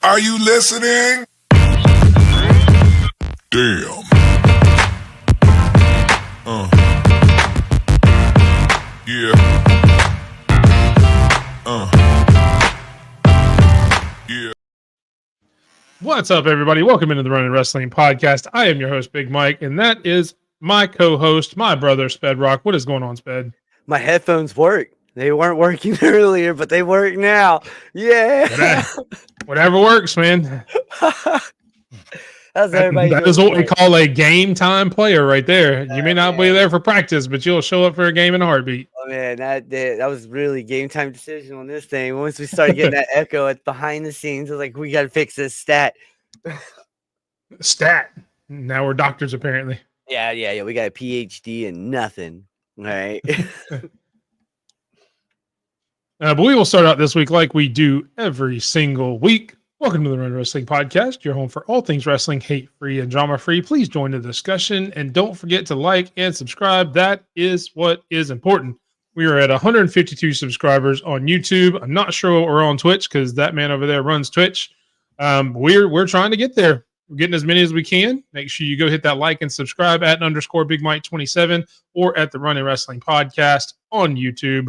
Are you listening? Damn. Yeah. Yeah. What's up, everybody? Welcome into the Running Wrestling Podcast. I am your host, Big Mike, and that is my co-host, my brother, Sped Rock. What is going on, Sped? My headphones work. They weren't working earlier, but they work now. Yeah. Whatever works, man. How's everybody That doing is what we tonight? call a game time player right there. You may not be man. there for practice, but you'll show up for a game in a heartbeat. Oh man, that was really game time decision on this thing. Once we started getting that echo at behind the scenes, I was like, we got to fix this stat. Stat. Now we're doctors, apparently. Yeah. We got a PhD in nothing. All right. But we will start out this week like we do every single week. Welcome to the Run Wrestling Podcast, your home for all things wrestling, hate-free and drama-free. Please join the discussion, and don't forget to like and subscribe. That is what is important. We are at 152 subscribers on YouTube. I'm not sure what we're on Twitch because that man over there runs Twitch. We're trying to get there. We're getting as many as we can. Make sure you go hit that like and subscribe at _Big Mike 27 or at the Running Wrestling Podcast on YouTube.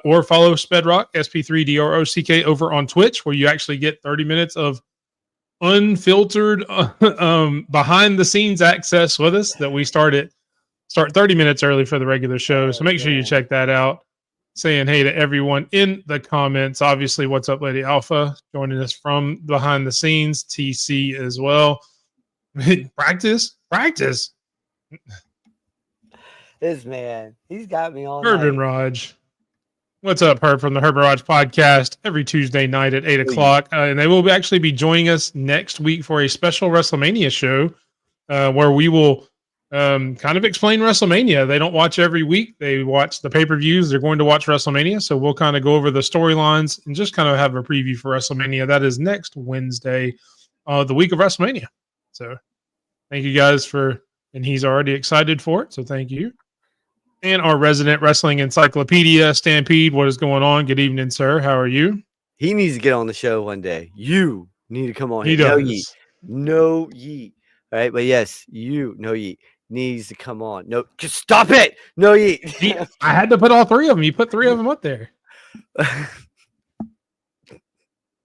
Or follow Spedrock, SP3DROCK, over on Twitch, where you actually get 30 minutes of unfiltered behind the scenes access with us that we start 30 minutes early for the regular show. So make sure you check that out. Saying hey to everyone in the comments. Obviously, what's up, Lady Alpha, joining us from behind the scenes. TC as well. Practice. This man, he's got me all Herb and night. Raj. What's up, Herb, from the Herb and Raj podcast every Tuesday night at 8 o'clock. And they will actually be joining us next week for a special WrestleMania show where we will kind of explain WrestleMania. They don't watch every week. They watch the pay-per-views. They're going to watch WrestleMania. So we'll kind of go over the storylines and just kind of have a preview for WrestleMania. That is next Wednesday, the week of WrestleMania. So thank you guys and he's already excited for it. So thank you. And our resident wrestling encyclopedia, Stampede. What is going on? Good evening, sir. How are you? He needs to get on the show one day. You need to come on. He here. does. No yeet. All right, but yes, no yeet needs to come on. No, just stop it. No yeet. I had to put all three of them. You put three of them up there. All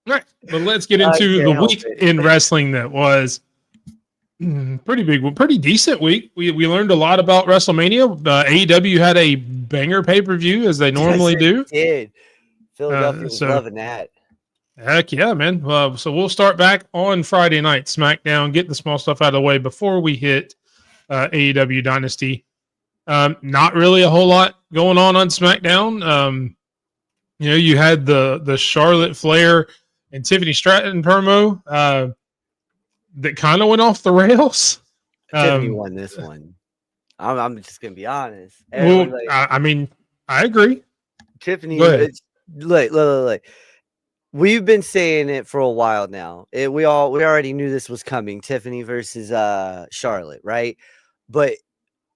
right, but let's get into the week in wrestling that was pretty big, pretty decent week. We learned a lot about WrestleMania. AEW had a banger pay-per-view as they normally do. Did Philadelphia was loving that? Heck yeah, man. So we'll start back on Friday night, SmackDown, get the small stuff out of the way before we hit AEW Dynasty. Not really a whole lot going on SmackDown. You had the Charlotte Flair and Tiffany Stratton promo that kind of went off the rails. Tiffany won this one. I'm just gonna be honest. Well, I mean, I agree. Tiffany, look. We've been saying it for a while now. We already knew this was coming. Tiffany versus Charlotte, right? But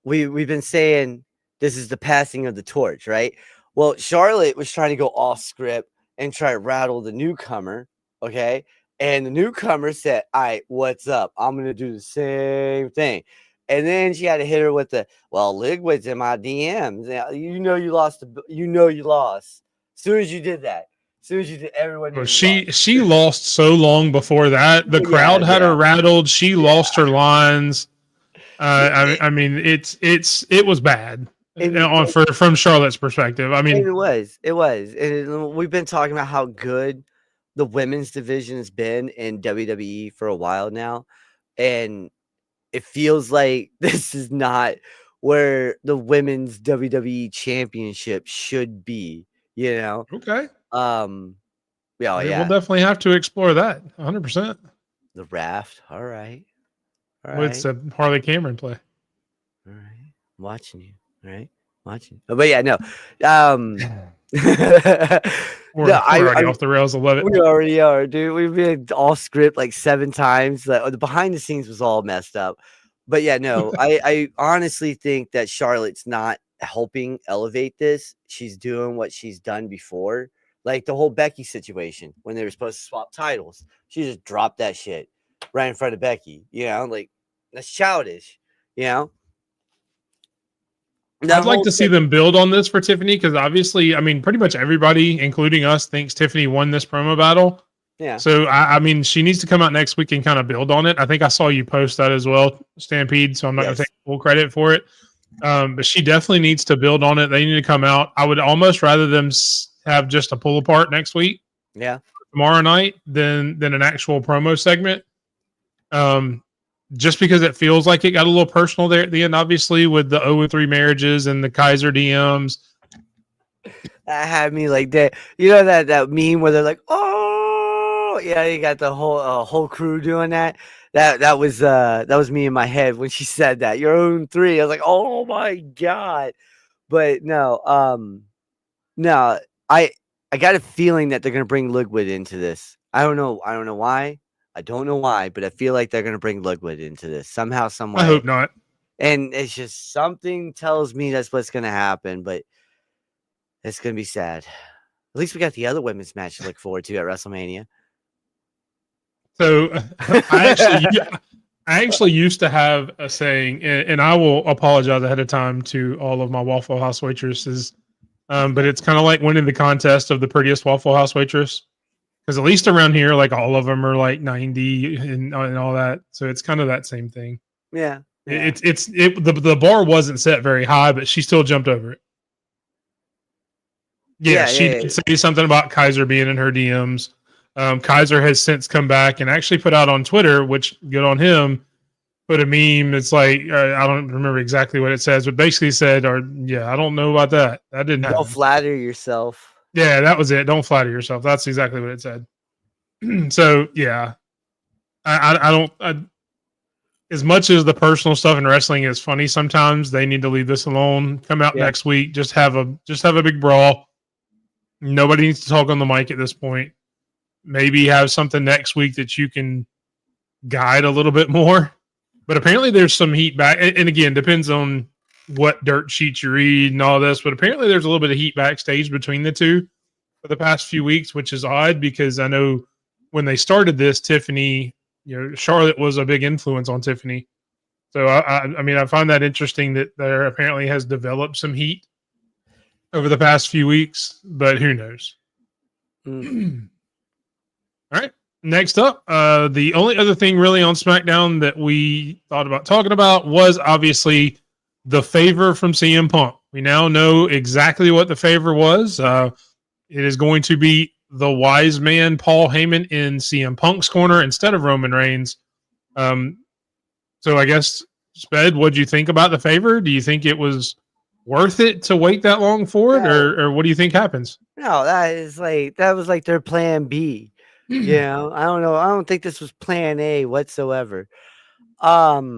we've been saying this is the passing of the torch, right? Well, Charlotte was trying to go off script and try to rattle the newcomer, okay? And the newcomer said, all right, what's up? I'm going to do the same thing. And then she had to hit her with Ligwood's in my DMs. You lost. As soon as you did that. As soon as you did, everyone knew she lost so long before that. The crowd had her rattled. She lost her lines. I mean, it was bad from Charlotte's perspective. I mean, it was. And we've been talking about how good the women's division has been in WWE for a while now, and it feels like this is not where the women's WWE championship should be. Okay. We'll definitely have to explore that 100%. The Raft. All right. With some Harley Cameron play. All right. I'm watching you. All right. Watching. Oh, but yeah, no. We're already off the rails. I love it. We already are, dude. We've been off script like 7 times. The behind the scenes was all messed up. But yeah, no, I honestly think that Charlotte's not helping elevate this. She's doing what she's done before. Like the whole Becky situation when they were supposed to swap titles. She just dropped that shit right in front of Becky. Like that's childish. That I'd like whole to see them build on this for Tiffany because obviously, I mean, pretty much everybody, including us, thinks Tiffany won this promo battle. Yeah. So, I mean, she needs to come out next week and kind of build on it. I think I saw you post that as well, Stampede, so I'm not going to take full credit for it. But she definitely needs to build on it. They need to come out. I would almost rather them have just a pull apart next week. Yeah. Tomorrow night than an actual promo segment. Just because it feels like it got a little personal there at the end, obviously, with the 0-3 marriages and the Kaiser DMs. That had me like that. That meme where they're like, oh, yeah, you got the whole crew doing that. That was me in my head when she said that. Your own 3. I was like, oh my God. But no, I got a feeling that they're gonna bring Ludwig into this. I don't know why. I don't know why, but I feel like they're gonna bring Ludwig into this somehow, some way. I hope not. And it's just something tells me that's what's gonna happen, but it's gonna be sad. At least we got the other women's match to look forward to at WrestleMania. So I actually used to have a saying, and I will apologize ahead of time to all of my Waffle House waitresses. But it's kind of like winning the contest of the prettiest Waffle House waitress. Because at least around here, like all of them are like 90 and all that. So it's kind of that same thing. Yeah. The bar wasn't set very high, but she still jumped over it. Yeah, she did say something about Kaiser being in her DMs. Kaiser has since come back and actually put out on Twitter, which good on him, put a meme. It's like, I don't remember exactly what it says, but basically said, I don't know about that. That didn't happen. Don't flatter yourself. Yeah, that was it. Don't flatter yourself. That's exactly what it said. So, yeah. I don't... as much as the personal stuff in wrestling is funny sometimes, they need to leave this alone. Come out next week. Just have a big brawl. Nobody needs to talk on the mic at this point. Maybe have something next week that you can guide a little bit more. But apparently there's some heat back. And again, depends on what dirt sheets you read and all this. But apparently there's a little bit of heat backstage between the two for the past few weeks, which is odd because I know when they started this, Tiffany, Charlotte was a big influence on Tiffany. So, I mean, I find that interesting that there apparently has developed some heat over the past few weeks, but who knows? All right. Next up, the only other thing really on SmackDown that we thought about talking about was obviously the favor from CM Punk. We now know exactly what the favor was. It is going to be the wise man, Paul Heyman, in CM Punk's corner instead of Roman Reigns. So I guess, Sped, what do you think about the favor? Do you think it was worth it to wait that long for it, or what do you think happens? No, that was like their plan B. I don't know. I don't think this was plan A whatsoever. But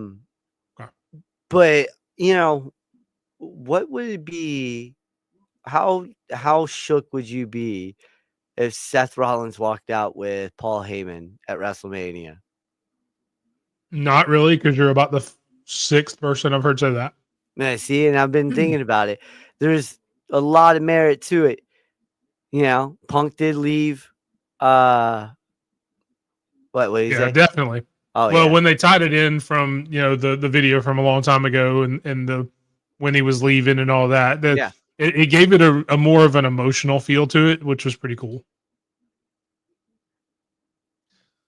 what would it be? How shook would you be if Seth Rollins walked out with Paul Heyman at WrestleMania? Not really, because you're about the sixth person I've heard say that. I see, and I've been thinking about it. There's a lot of merit to it. Punk did leave. What is that? Definitely. Oh, well, when they tied it in from the video from a long time ago and the when he was leaving and all that, it gave it a more of an emotional feel to it, which was pretty cool.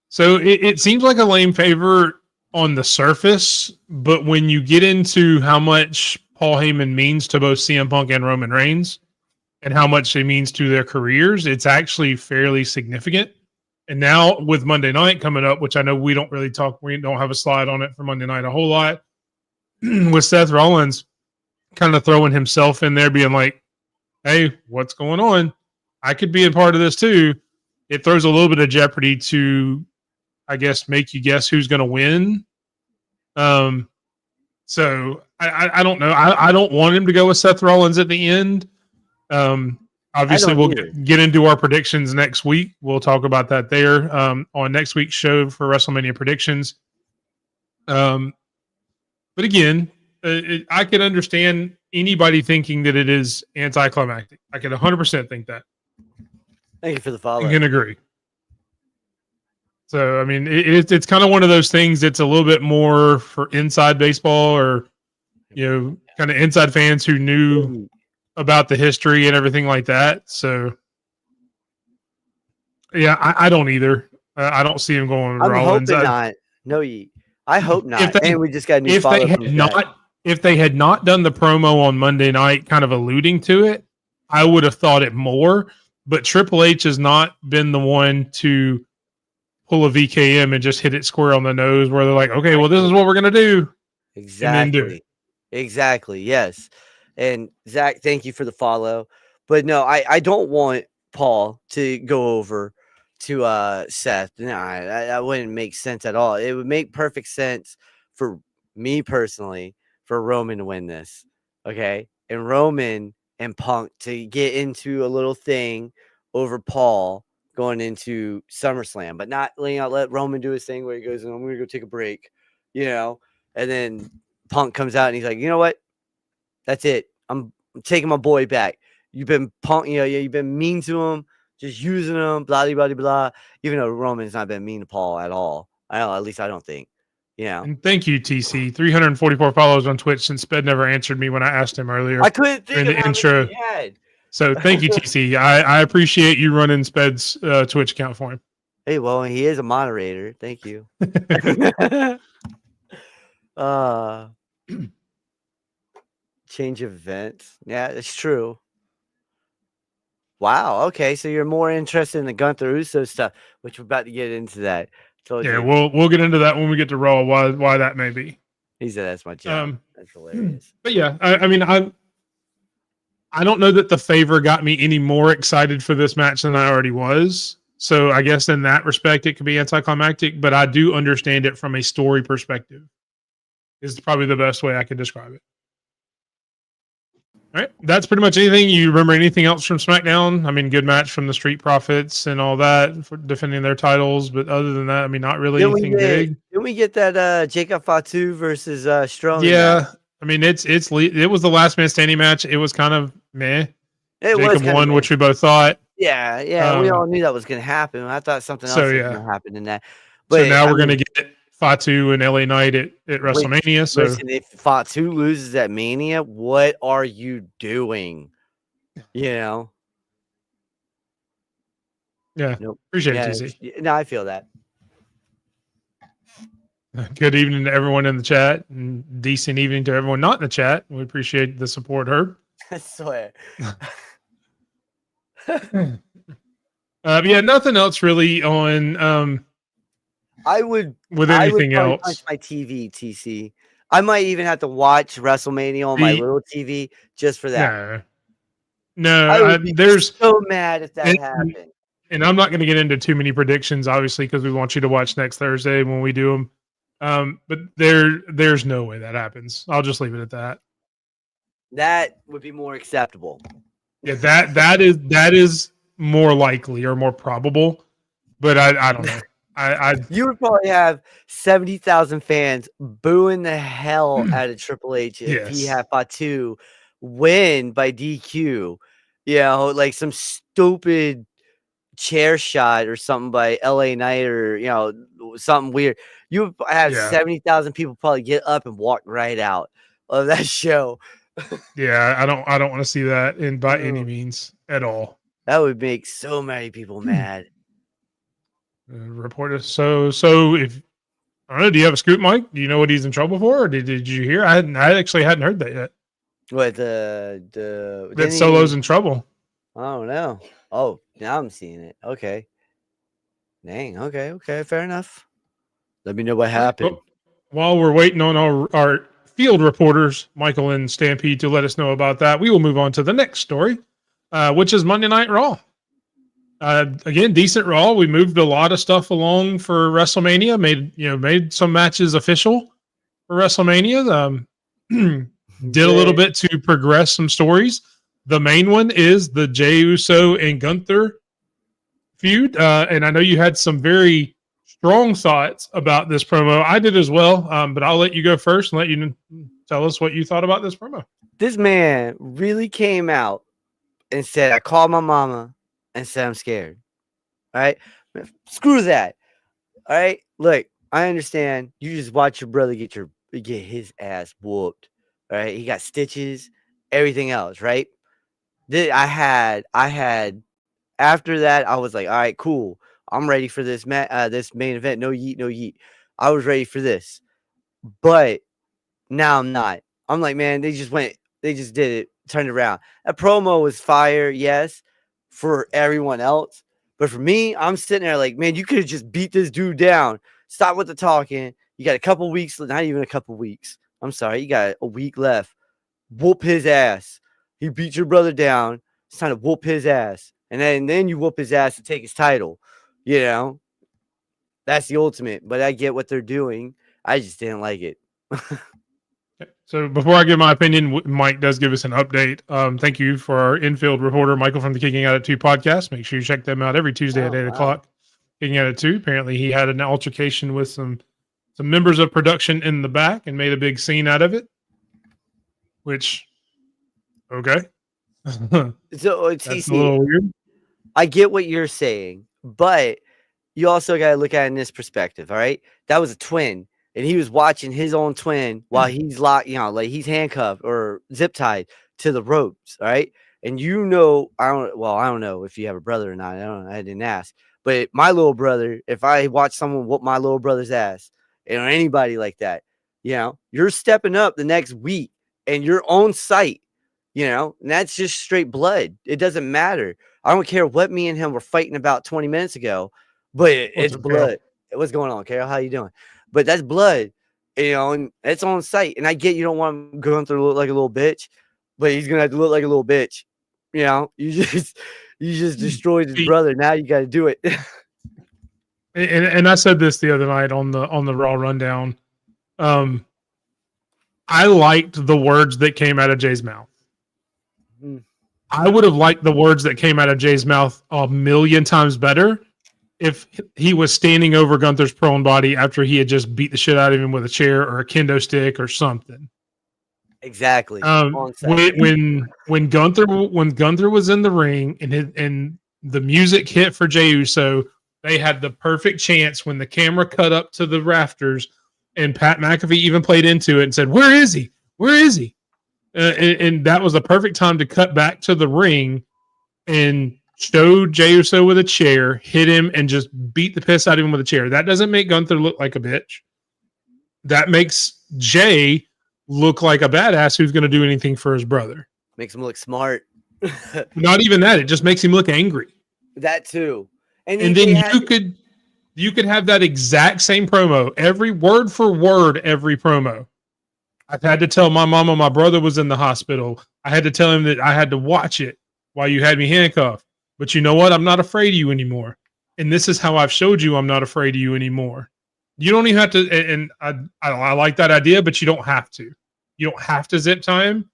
So it seems like a lame favor on the surface, but when you get into how much Paul Heyman means to both CM Punk and Roman Reigns and how much it means to their careers, it's actually fairly significant. And now with Monday night coming up, which I know we don't have a slide on it for Monday night a whole lot, with Seth Rollins kind of throwing himself in there being like, hey, what's going on? I could be a part of this too. It throws a little bit of jeopardy to, I guess, make you guess who's going to win. So I don't know. I don't want him to go with Seth Rollins at the end. Obviously, we'll get into our predictions next week. We'll talk about that there on next week's show for WrestleMania predictions. But again, I could understand anybody thinking that it is anticlimactic. I could 100% think that. Thank you for the I follow. can agree. So, I mean, it's kind of one of those things that's a little bit more for inside baseball or, kind of inside fans who knew about the history and everything like that. So, yeah, I don't either. I don't see him going with I'm Rollins. hoping not. No, I hope not. And we just got a new if they follow had from Zach. not if they had not done the promo on Monday night, kind of alluding to it, I would have thought it more. But Triple H has not been the one to pull a VKM and just hit it square on the nose, where they're like, okay, well, this is what we're gonna do, and then do it. Exactly. Yes. And Zach, thank you for the follow. But no, I don't want Paul to go over to Seth. No, that wouldn't make sense at all. It would make perfect sense for me personally for Roman to win this. Okay. And Roman and Punk to get into a little thing over Paul going into SummerSlam, but not let Roman do his thing where he goes, I'm gonna go take a break, and then Punk comes out and he's like, you know what? That's it. I'm taking my boy back. You've been Punk, you've been mean to him, just using him, blah, blah, blah, blah. Even though Roman's not been mean to Paul at all. At least I don't think. And thank you, TC. 344 followers on Twitch, since Sped never answered me when I asked him earlier. I couldn't think in of the how intro. many he had. So thank you, TC. I appreciate you running Sped's Twitch account for him. Hey, well, he is a moderator. Thank you. Change of events. Yeah, it's true. Wow. Okay, so you're more interested in the Gunther Uso stuff, which we're about to get into that. We'll get into that when we get to Raw. Why that may be. He said that's my job. That's hilarious. But yeah, I mean, I don't know that the favor got me any more excited for this match than I already was. So I guess in that respect, it could be anticlimactic, but I do understand it from a story perspective. Is probably the best way I can describe it. All right. That's pretty much anything. You remember anything else from SmackDown? I mean, good match from the Street Profits and all that for defending their titles. But other than that, I mean, not really anything big. Didn't we get that Jacob Fatu versus Strowman? Yeah. Match? I mean, it was the last man standing match. It was kind of meh. Jacob won, which we both thought. Yeah. We all knew that was going to happen. I thought something else was going to happen in that. But so now we're going to get Fatu and LA Knight at WrestleMania. Listen, if Fatu loses at Mania, what are you doing? Yeah. Nope. Appreciate it, TC. No, I feel that. Good evening to everyone in the chat, and decent evening to everyone not in the chat. We appreciate the support, Herb. I swear. But yeah, nothing else really on. I would punch my TV, TC. I might even have to watch WrestleMania on my little TV just for that. No, there's so mad if that happened. And I'm not going to get into too many predictions, obviously, because we want you to watch next Thursday when we do them. But there's no way that happens. I'll just leave it at that. That would be more acceptable. Yeah, that is more likely or more probable. But I don't know. You would probably have 70,000 fans booing the hell out of Triple H if he had Fatu win by DQ. Like some stupid chair shot or something by LA Knight or something weird. You would have 70,000 people probably get up and walk right out of that show. I don't want to see that by any means at all. That would make so many people mad. Reporter. So if I don't know, do you have a scoop, Mike? Do you know what he's in trouble for, or did you hear? I actually hadn't heard that yet. What that Solo's in trouble? I don't know. Oh, now I'm seeing it. Okay. Dang. Okay. Fair enough. Let me know what happened. Well, while we're waiting on our field reporters, Michael and Stampede, to let us know about that, we will move on to the next story, which is Monday Night Raw. Again, decent Raw. We moved a lot of stuff along for WrestleMania. Made some matches official for WrestleMania. Did a little bit to progress some stories. The main one is the Jey Uso and Gunther feud, and I know you had some very strong thoughts about this promo. I did as well, but I'll let you go first and let you tell us what you thought about this promo. This man really came out and said, "I called my mama. and said I'm scared. All right, screw that. All right, look, I understand. You just watch your brother get his ass whooped. All right, he got stitches, everything else. Right. I had after that. I was like, all right, cool. I'm ready for this this main event. No yeet, no yeet. I was ready for this, but now I'm not. I'm like, man, they just did it, turned it around. That promo was fire, yes, for everyone else. But for me, I'm sitting there like, man, you could have just beat this dude down. Stop with the talking. You got a couple weeks, not even a couple weeks. I'm sorry, you got a week left. Whoop his ass. He beat your brother down. It's time to whoop his ass. And then you whoop his ass to take his title. You know, that's the ultimate. But I get what they're doing. I just didn't like it. So before I give my opinion, Mike does give us an update. Thank you for our infield reporter, Michael from the Kicking Out at 2 podcast. Make sure you check them out every Tuesday at 8 o'clock. Kicking Out at 2. Apparently he had an altercation with some members of production in the back and made a big scene out of it. Which, okay. So it's That's a little weird. I get what you're saying, but you also got to look at it in this perspective. All right. That was a twin, and he was watching his own twin while he's locked, like he's handcuffed or zip tied to the ropes. All right. And I don't know if you have a brother or not. I didn't ask. But my little brother, if I watch someone whoop my little brother's ass or anybody like that, you're stepping up the next week and your own sight. And that's just straight blood. It doesn't matter. I don't care what me and him were fighting about 20 minutes ago, but it's blood. What's going on, Carol? How you doing? But that's blood, and it's on sight. And I get you don't want him going through look like a little bitch, but he's gonna have to look like a little bitch. You just destroyed his brother. Now you got to do it. and I said this the other night on the Raw Rundown. I liked the words that came out of Jay's mouth. I would have liked the words that came out of Jay's mouth a million times better if he was standing over Gunther's prone body after he had just beat the shit out of him with a chair or a kendo stick or something. Exactly. When Gunther was in the ring and the music hit for Jey Uso, they had the perfect chance when the camera cut up to the rafters and Pat McAfee even played into it and said, "Where is he? Where is he?" And that was the perfect time to cut back to the ring and show Jey Uso with a chair, hit him, and just beat the piss out of him with a chair. That doesn't make Gunther look like a bitch. That makes Jay look like a badass who's going to do anything for his brother. Makes him look smart. Not even that. It just makes him look angry. That too. And then you could have that exact same promo, every word for word, every promo. I've had to tell my mama my brother was in the hospital. I had to tell him that I had to watch it while you had me handcuffed. But you know what? I'm not afraid of you anymore. And this is how I've showed you I'm not afraid of you anymore. You don't even have to, and I like that idea, but you don't have to. You don't have to zip tie him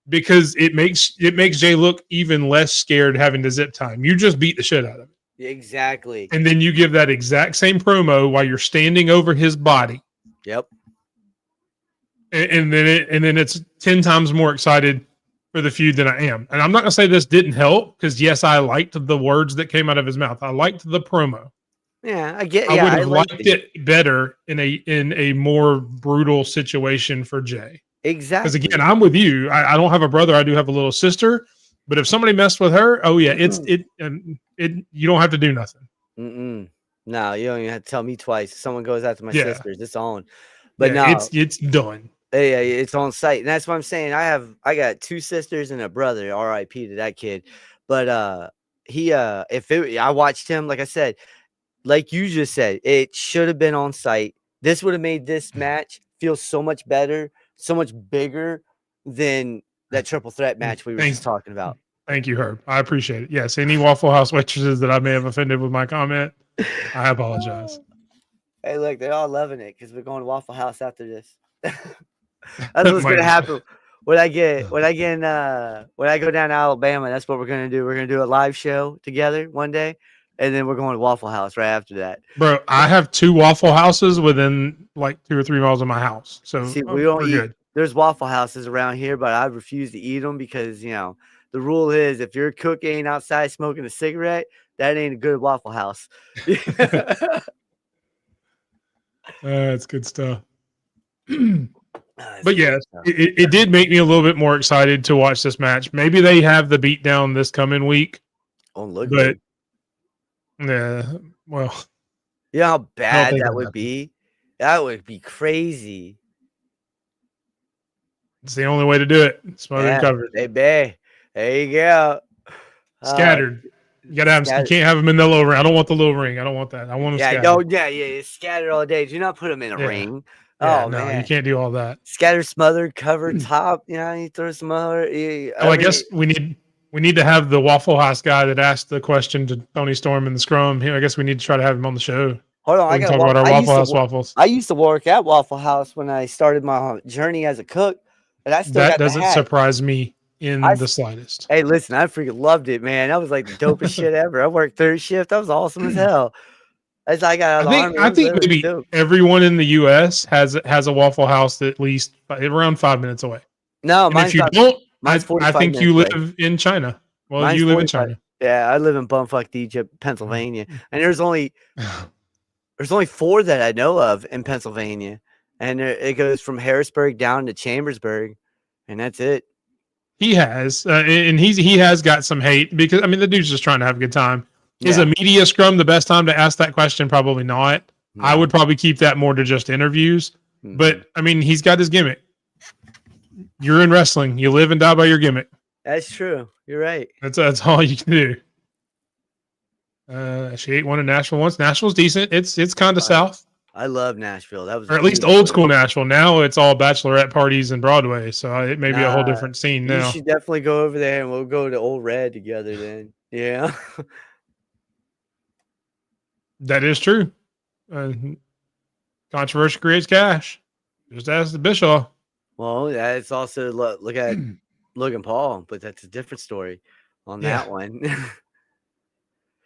because it makes Jay look even less scared having to zip tie him. You just beat the shit out of him. Exactly. And then you give that exact same promo while you're standing over his body. Yep. And then it's 10 times more excited for the feud than I am. And I'm not going to say this didn't help because, yes, I liked the words that came out of his mouth. I liked the promo. Yeah, I would have liked it better in a more brutal situation for Jay. Exactly. Because, again, I'm with you. I don't have a brother. I do have a little sister. But if somebody messed with her, oh, yeah, you don't have to do nothing. No, you don't even have to tell me twice. If someone goes after my sisters, it's on. But no, it's done. Yeah, it's on site. And that's what I'm saying. I got 2 sisters and a brother, RIP to that kid. But I watched him, like I said, like you just said, it should have been on site. This would have made this match feel so much better, so much bigger than that triple threat match we were just talking about. Thank you, Herb. I appreciate it. Yes, any Waffle House waitresses that I may have offended with my comment, I apologize. Hey, look, they're all loving it because we're going to Waffle House after this. That's what's gonna happen when I go down to Alabama. That's what we're gonna do. We're gonna do a live show together one day, and then we're going to Waffle House right after that. Bro, I have 2 Waffle Houses within like 2 or 3 miles of my house. So see, we don't eat. There's Waffle Houses around here, but I refuse to eat them because the rule is if your cook ain't outside smoking a cigarette, that ain't a good Waffle House. That's good stuff. That's But good yeah, stuff. it did make me a little bit more excited to watch this match. Maybe they have the beatdown this coming week, Oh, look, but yeah, well, you know how I don't bad think that it'll would happen. be? That would be crazy. It's the only way to do it. Smothered and Yeah, covered, baby. There you go. scattered. You gotta have. You Scattered. can't have them in the low ring. I don't want the low ring. I don't want that. I want them Yeah, scattered. yeah, scattered all day. Do not put them in a Yeah, ring. yeah. Oh No, you man, can't do all that. scattered, smothered, covered, top. You know, you throw some other. Oh, I guess we need to have the Waffle House guy that asked the question to Tony Storm in the scrum. I guess we need to try to have him on the show. Hold on, We I can got to talk walk. about our Waffle House waffles. I used to work at Waffle House when I started my journey as a cook, and I still That got the doesn't hat. surprise me in the slightest. Hey, listen, I freaking loved it, man. That was like the dopest shit ever. I worked third shift. That was awesome as hell. As I got out of the army, I think that was maybe dope. everyone in the U.S. has a Waffle House at least around 5 minutes away. No, And if you don't, I 45 think you minutes away. live in China. Well, Mine's you live in 45. China. Yeah, I live in bumfuck Egypt, Pennsylvania, and there's only 4 that I know of in Pennsylvania, and it goes from Harrisburg down to Chambersburg, and that's it. He has, and he has got some hate because I mean the dude's just trying to have a good time. Is a media scrum the best time to ask that question? Probably not. No. I would probably keep that more to just interviews. Mhm. But I mean, he's got his gimmick. You're in wrestling. You live and die by your gimmick. That's true. You're right. That's all you can do. She ate one in Nashville once. Nashville's decent. It's kind of south, I love Nashville. That was or at least old school Nashville. Now it's all bachelorette parties and Broadway, so it may be a whole different scene now. You should definitely go over there, and we'll go to Old Red together then. Yeah. That is true. Controversy creates cash. Just ask the Bischoff. Well, it's also look at Logan Paul, but that's a different story on that one.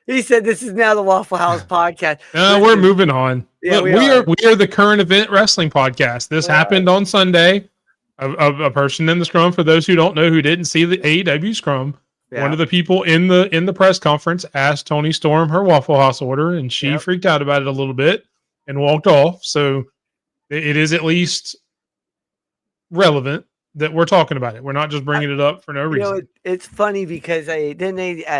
He said, "This is now the Waffle House podcast." We're moving on. Yeah, Look, we are the current event wrestling podcast. This happened on Sunday. A person in the scrum, for those who don't know, who didn't see the AEW scrum, one of the people in the press conference asked Tony Storm her Waffle House order, and she freaked out about it a little bit and walked off. So it is at least relevant that we're talking about it. We're not just bringing it up for no reason. You know, it's funny because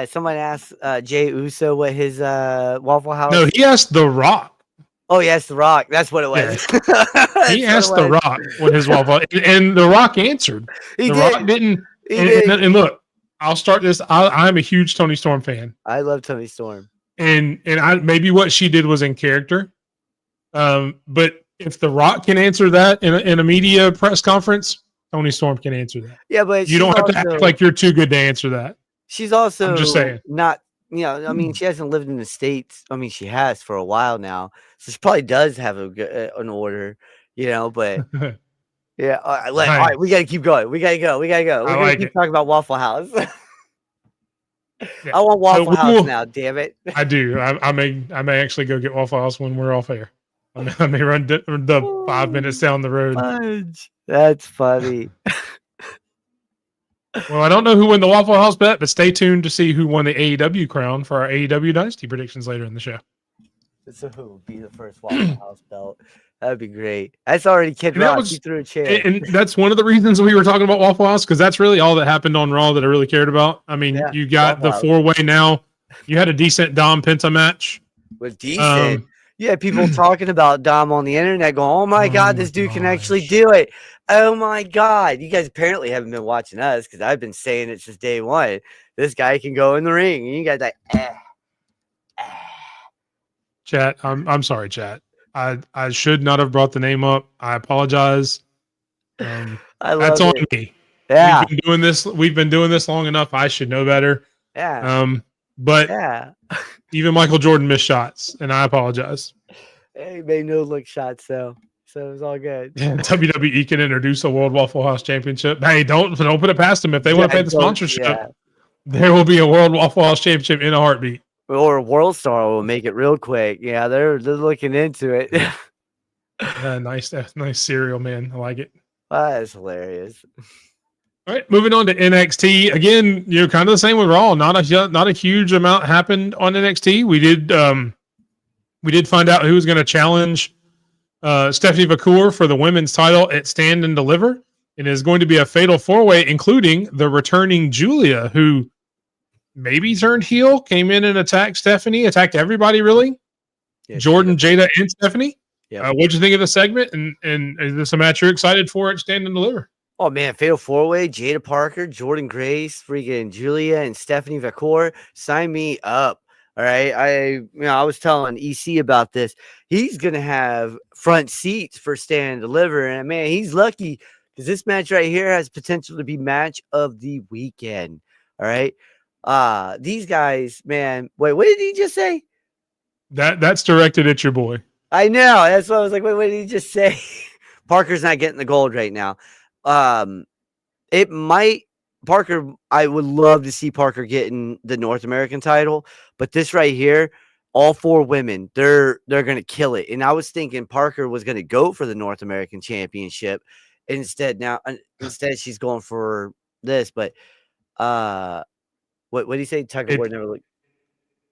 somebody asked Jay Uso what his Waffle House. No, he asked The Rock. Oh, yes, The Rock. That's what it was. Yeah. He asked The Rock what his Waffle, and The Rock answered. Rock didn't. And look, I'll start this. I'm a huge Tony Storm fan. I love Tony Storm. And maybe what she did was in character. But if The Rock can answer that in a media press conference, Tony Storm can answer that. Yeah, but you don't have to act like you're too good to answer that. She's also I'm just saying. not, I mean, she hasn't lived in the States. I mean, she has for a while now. So she probably does have an order, but yeah. All right, we got to keep going. We got to go. We're going to keep talking about Waffle House. I want Waffle House now, damn it. I do. I may actually go get Waffle House when we're off air. I may run the 5 minutes down the road. Fudge. That's funny. Well, I don't know who won the Waffle House bet, but stay tuned to see who won the AEW crown for our AEW Dynasty predictions later in the show. So who would be the first Waffle House belt? That'd be great. That's already Kid Rock. He threw a chair. And that's one of the reasons we were talking about Waffle House, because that's really all that happened on Raw that I really cared about. I mean, you got the 4-way now. You had a decent Dom Penta match. With decent. You had people talking about Dom on the internet going, "Oh my God, this dude can actually do it. Oh my God." You guys apparently haven't been watching us, because I've been saying it since day one. This guy can go in the ring. And you guys like, Chat, I'm sorry, chat. I should not have brought the name up. I apologize. That's on me. Yeah. We've been doing this long enough. I should know better. Yeah. But even Michael Jordan missed shots, and I apologize. He made no look shots, so it was all good. WWE can introduce a World Waffle House Championship. Hey, don't put it past them. If they want to pay the sponsorship, there will be a World Waffle House Championship in a heartbeat. Or World Star will make it real quick. Yeah, they're looking into it. Nice cereal, man. I like it. That's hilarious. All right, moving on to NXT. Again, kind of the same with Raw. Not a huge amount happened on NXT. We did find out who was going to challenge Stephanie McCool for the women's title at Stand and Deliver. It is going to be a fatal four-way, including the returning Julia, who maybe turned heel, came in and attacked Stephanie, attacked everybody really. Yeah, Jordan, Jada, and Stephanie. Yeah. What'd you think of the segment? And is this a match you're excited for at Stand and Deliver? Oh man, fatal four-way, Jada Parker, Jordan Grace, freaking Julia, and Stephanie McCool. Sign me up. All right. I was telling EC about this. He's gonna have front seats for Stand and Deliver. And man, he's lucky because this match right here has potential to be match of the weekend. All right. These guys, man. Wait, what did he just say? That's directed at your boy. I know. That's what I was like. Wait, what did he just say? Parker's not getting the gold right now. It might Parker. I would love to see Parker getting the North American title, but this right here, all four women, they're gonna kill it. And I was thinking Parker was gonna go for the North American Championship instead. Instead she's going for this. But what did he say? Tucker Ward never looked.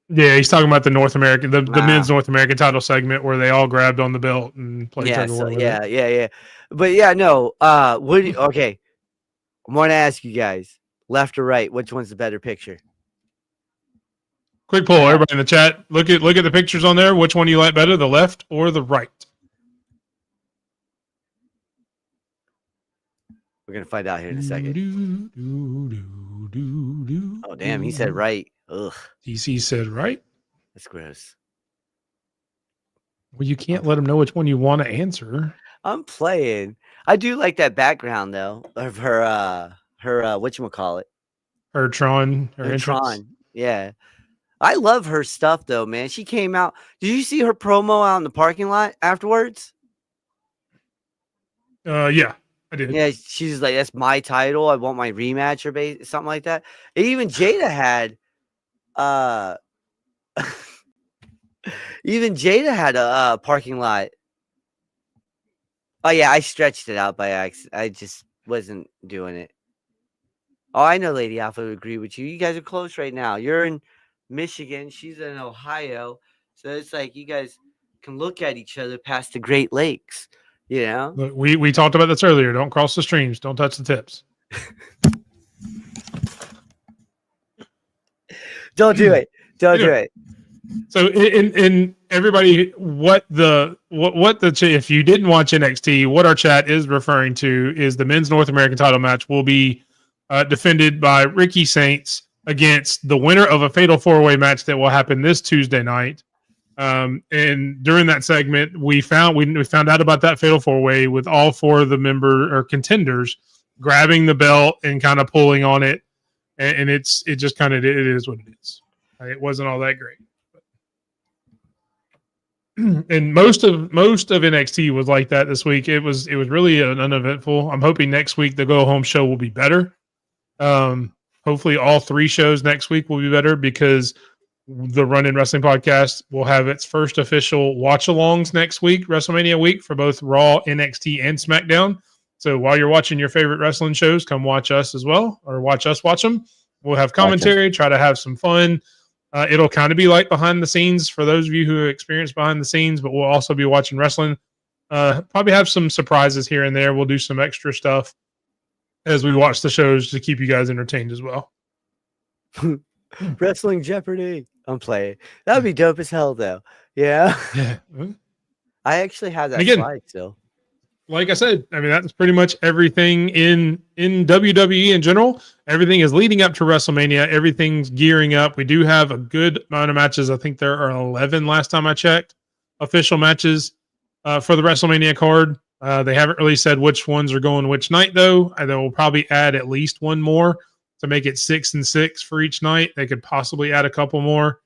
Yeah, he's talking about the North American, the men's North American title segment where they all grabbed on the belt and played tug of war. Yeah. But yeah, no. Okay. I'm going to ask you guys, left or right, which one's the better picture? Quick poll, everybody in the chat. Look at the pictures on there. Which one do you like better, the left or the right? We're gonna find out here in a second. Oh damn, he said right. Ugh. DC said right. That's gross. Well, you can't let him know which one you want to answer. I'm playing. I do like that background though of her whatchamacallit. Her Tron. Her Tron. Yeah. I love her stuff though, man. She came out. Did you see her promo out in the parking lot afterwards? Yeah, I did. Yeah, she's like, that's my title. I want my rematch or something like that. And even Jada had a parking lot. Oh yeah, I stretched it out by accident. I just wasn't doing it. Oh, I know Lady Alpha would agree with you. You guys are close right now. You're in Michigan. She's in Ohio. So it's like you guys can look at each other past the Great Lakes. You know? Look, we talked about this earlier. Don't cross the streams. Don't touch the tips. Don't do it. Don't do it. So in everybody, if you didn't watch NXT, what our chat is referring to is the men's North American title match will be defended by Ricky Saints against the winner of a fatal four-way match that will happen this Tuesday night. And during that segment, we found out about that fatal four-way with all four of the member or contenders grabbing the belt and kind of pulling on it, and it is what it is. It wasn't all that great. And most of NXT was like that this week. It was really uneventful. I'm hoping next week the go home show will be better. Hopefully all three shows next week will be better because the Run In Wrestling podcast will have its first official watch alongs next week, WrestleMania week, for both Raw, NXT, and SmackDown. So while you're watching your favorite wrestling shows, come watch us as well, or watch us watch them. We'll have commentary, try to have some fun. It'll kind of be like behind the scenes for those of you who experience behind the scenes, but we'll also be watching wrestling. Probably have some surprises here and there. We'll do some extra stuff as we watch the shows to keep you guys entertained as well. Wrestling Jeopardy. I'm playing. That would be dope as hell, though. Yeah. I actually have that slide still. Like I said, I mean, that's pretty much everything in WWE in general. Everything is leading up to WrestleMania. Everything's gearing up. We do have a good amount of matches. I think there are 11 last time I checked, official matches for the WrestleMania card. They haven't really said which ones are going which night, though. They will probably add at least one more to make it 6 and 6 for each night. They could possibly add a couple more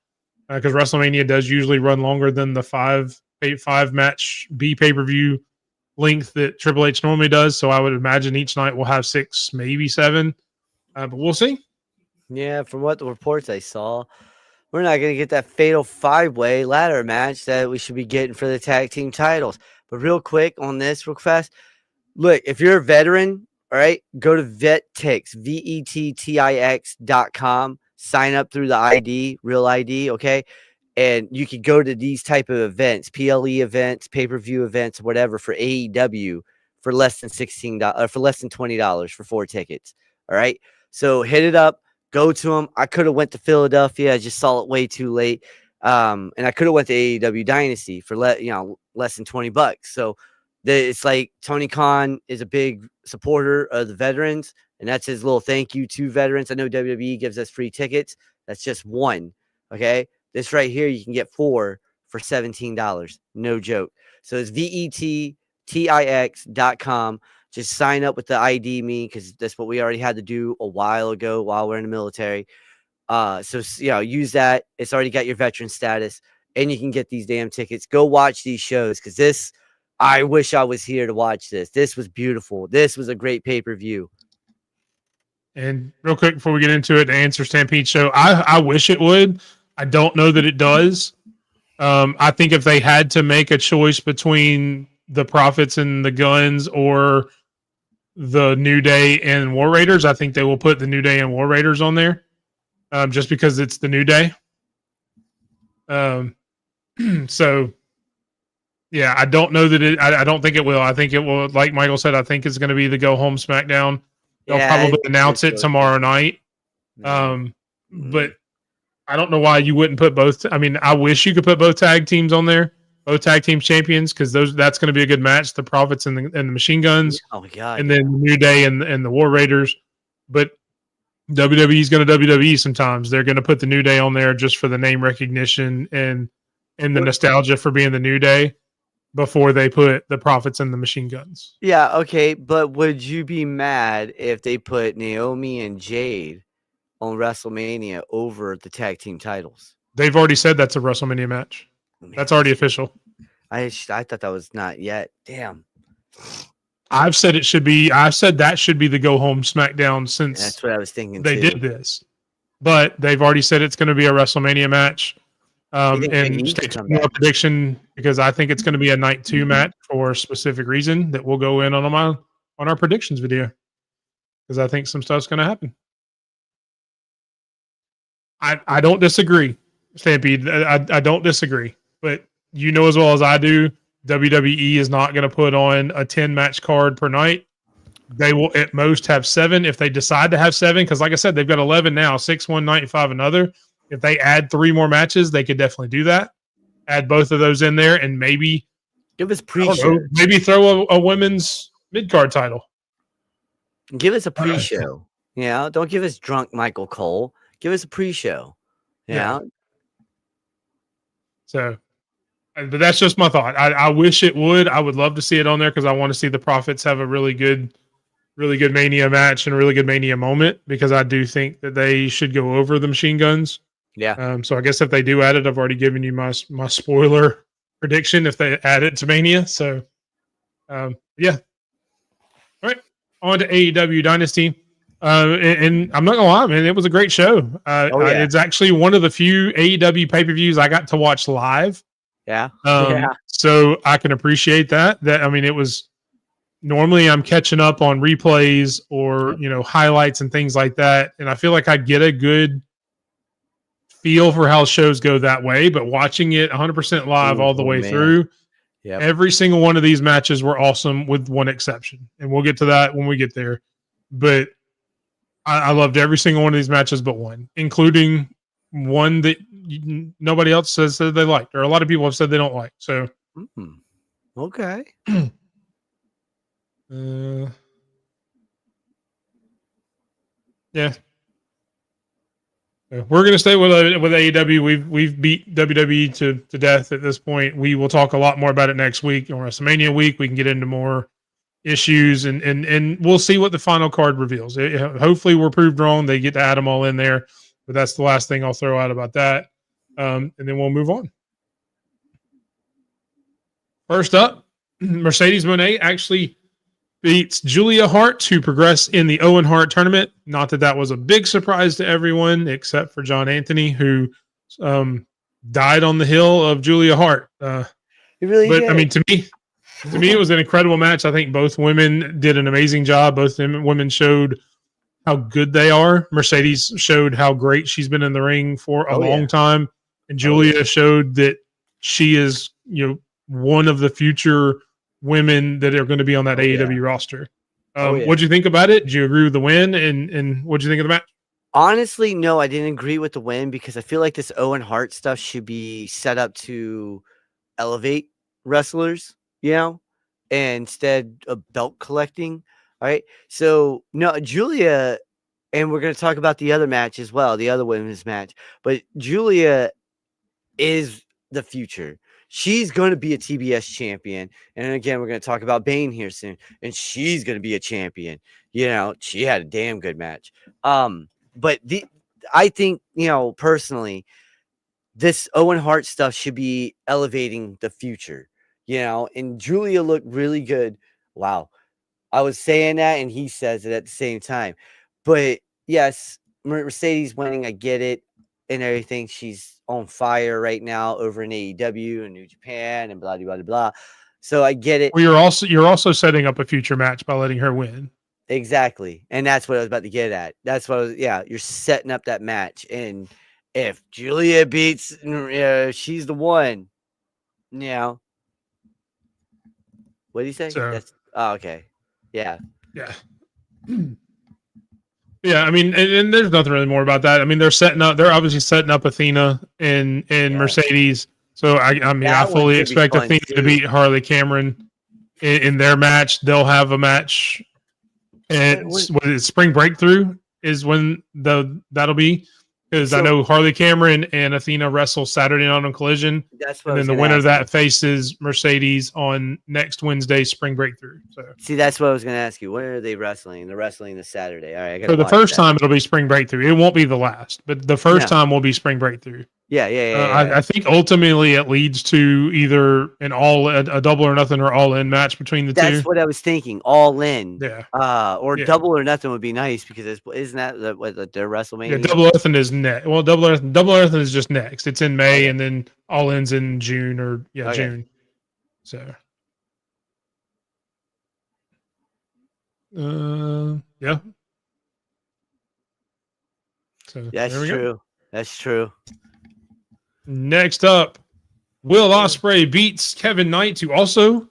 because WrestleMania does usually run longer than the five match B pay-per-view length that Triple H normally does. So I would imagine each night will have 6, maybe 7, but we'll see. Yeah, from what the reports I saw, we're not going to get that fatal 5-way ladder match that we should be getting for the tag team titles. But real quick on this, real fast, look, if you're a veteran All right, go to VetTix, VETTIX.com. Sign up through the ID, real ID, okay? And you can go to these type of events, PLE events, pay-per-view events, whatever, for AEW for less than $16, for less than $20 for 4 tickets. All right, so hit it up, go to them. I could have went to Philadelphia, I just saw it way too late, and I could have went to AEW Dynasty for less than $20. So it's like Tony Khan is a big supporter of the veterans, and that's his little thank you to veterans. I know WWE gives us free tickets. That's just one. Okay. This right here, you can get 4 for $17. No joke. So it's VETTIX.com. Just sign up with the ID me, because that's what we already had to do a while ago while we're in the military. So use that. It's already got your veteran status, and you can get these damn tickets. Go watch these shows, because I wish I was here to watch this. This was beautiful. This was a great pay-per-view. And real quick before we get into it, the Answer Stampede show, I wish it would. I don't know that it does. I think if they had to make a choice between the Profits and the Guns or the New Day and War Raiders, I think they will put the New Day and War Raiders on there, just because it's the New Day. So, yeah, I don't know that I don't think it will. I think it will, like Michael said, I think it's going to be the Go Home SmackDown. They'll probably announce it tomorrow night. But I don't know why you wouldn't put both. I mean, I wish you could put both tag teams on there, both tag team champions, because that's going to be a good match. The Profits and the Machine Guns. Oh my God! And then the New Day and the War Raiders. But WWE's going to WWE sometimes. They're going to put the New Day on there just for the name recognition and the nostalgia for being the New Day before they put the Profits and the Machine Guns. Yeah, okay, but would you be mad if they put Naomi and Jade on WrestleMania over the tag team titles? They've already said that's a WrestleMania match. That's already official. I thought that was not yet. Damn. I've said it should be. I said that should be the Go Home SmackDown since that's what I was thinking. They did this, but they've already said it's going to be a WrestleMania match. And stay tuned for our prediction, because I think it's going to be a night 2 match for a specific reason that we'll go in on our predictions video, because I think some stuff's going to happen. I don't disagree, Stampede. I don't disagree, but you know as well as I do, WWE is not going to put on a 10-match card per night. They will at most have 7 if they decide to have 7, because like I said, they've got 11 now, 6 one night and 5 another. If they add 3 more matches, they could definitely do that. Add both of those in there, and maybe give us pre-show. Maybe throw a women's mid-card title. Give us a pre-show. Don't give us drunk Michael Cole. Give us a pre-show. Yeah. So, but that's just my thought. I wish it would. I would love to see it on there, because I want to see the Profits have a really good Mania match and a really good Mania moment, because I do think that they should go over the Machine Guns. Yeah. So I guess if they do add it, I've already given you my spoiler prediction if they add it to Mania. So, yeah. All right. On to AEW Dynasty. And I'm not gonna lie, man, it was a great show. It's actually one of the few AEW pay-per-views I got to watch live. Yeah. So I can appreciate that. It was normally I'm catching up on replays or highlights and things like that, and I feel like I'd get a good feel for how shows go that way. But watching it 100% live all the way through, every single one of these matches were awesome, with one exception, and we'll get to that when we get there. But I loved every single one of these matches but one, including one that nobody else says that they liked, or a lot of people have said they don't like. So, okay. Yeah. We're going to stay with AEW. We've beat WWE to death at this point. We will talk a lot more about it next week on WrestleMania week. We can get into more issues and we'll see what the final card reveals. Hopefully we're proved wrong. They get to add them all in there, but that's the last thing I'll throw out about that. And then we'll move on. First up, Mercedes Moné actually beats Julia Hart to progress in the Owen Hart tournament. Not that was a big surprise to everyone except for John Anthony, who died on the hill of Julia Hart. He really did. I mean, to me, To me, it was an incredible match. I think both women did an amazing job. Both women showed how good they are. Mercedes showed how great she's been in the ring for a long time, and Julia showed that she is, one of the future women that are going to be on that AEW roster. What'd you think about it? Did you agree with the win? And what'd you think of the match? Honestly, no, I didn't agree with the win because I feel like this Owen Hart stuff should be set up to elevate wrestlers, and instead of belt collecting. All right. So no, Julia, and we're going to talk about the other match as well, the other women's match, but Julia is the future. She's going to be a TBS champion. And again, we're going to talk about Bane here soon, and she's going to be a champion. She had a damn good match. But I think, personally, this Owen Hart stuff should be elevating the future, and Julia looked really good. Wow. I was saying that, and he says it at the same time. But yes, Mercedes winning, I get it and everything. She's on fire right now over in AEW and New Japan and blah, blah, blah, blah. So I get it. Well, you're also setting up a future match by letting her win. Exactly. And that's what I was about to get at. That's what you're setting up that match. And if Julia beats, she's the one. What do you say? So, okay. Yeah. Yeah. Yeah, I mean, and there's nothing really more about that. I mean, they're obviously setting up Athena and Mercedes. So I fully expect Athena to beat Harley Cameron in their match. They'll have a match, and Spring Breakthrough is when that'll be, because I know Harley Cameron and Athena wrestle Saturday night on Collision. That's what. And then the winner of that faces Mercedes on next Wednesday, Spring Breakthrough. So see, that's what I was going to ask you. When are they wrestling? They're wrestling this Saturday. All right. For the first time, it'll be Spring Breakthrough. It won't be the last, but the first time will be Spring Breakthrough. Yeah. I think ultimately it leads to either a double or nothing or all in match between the two. That's what I was thinking. All in. Yeah. Or double or nothing would be nice because isn't that what their WrestleMania? Yeah, double or nothing is next. Well, double or nothing is just next. It's in May, and then all in's in June or June. So. Yeah. So that's true. Go. That's true. Next up, Will Ospreay beats Kevin Knight to also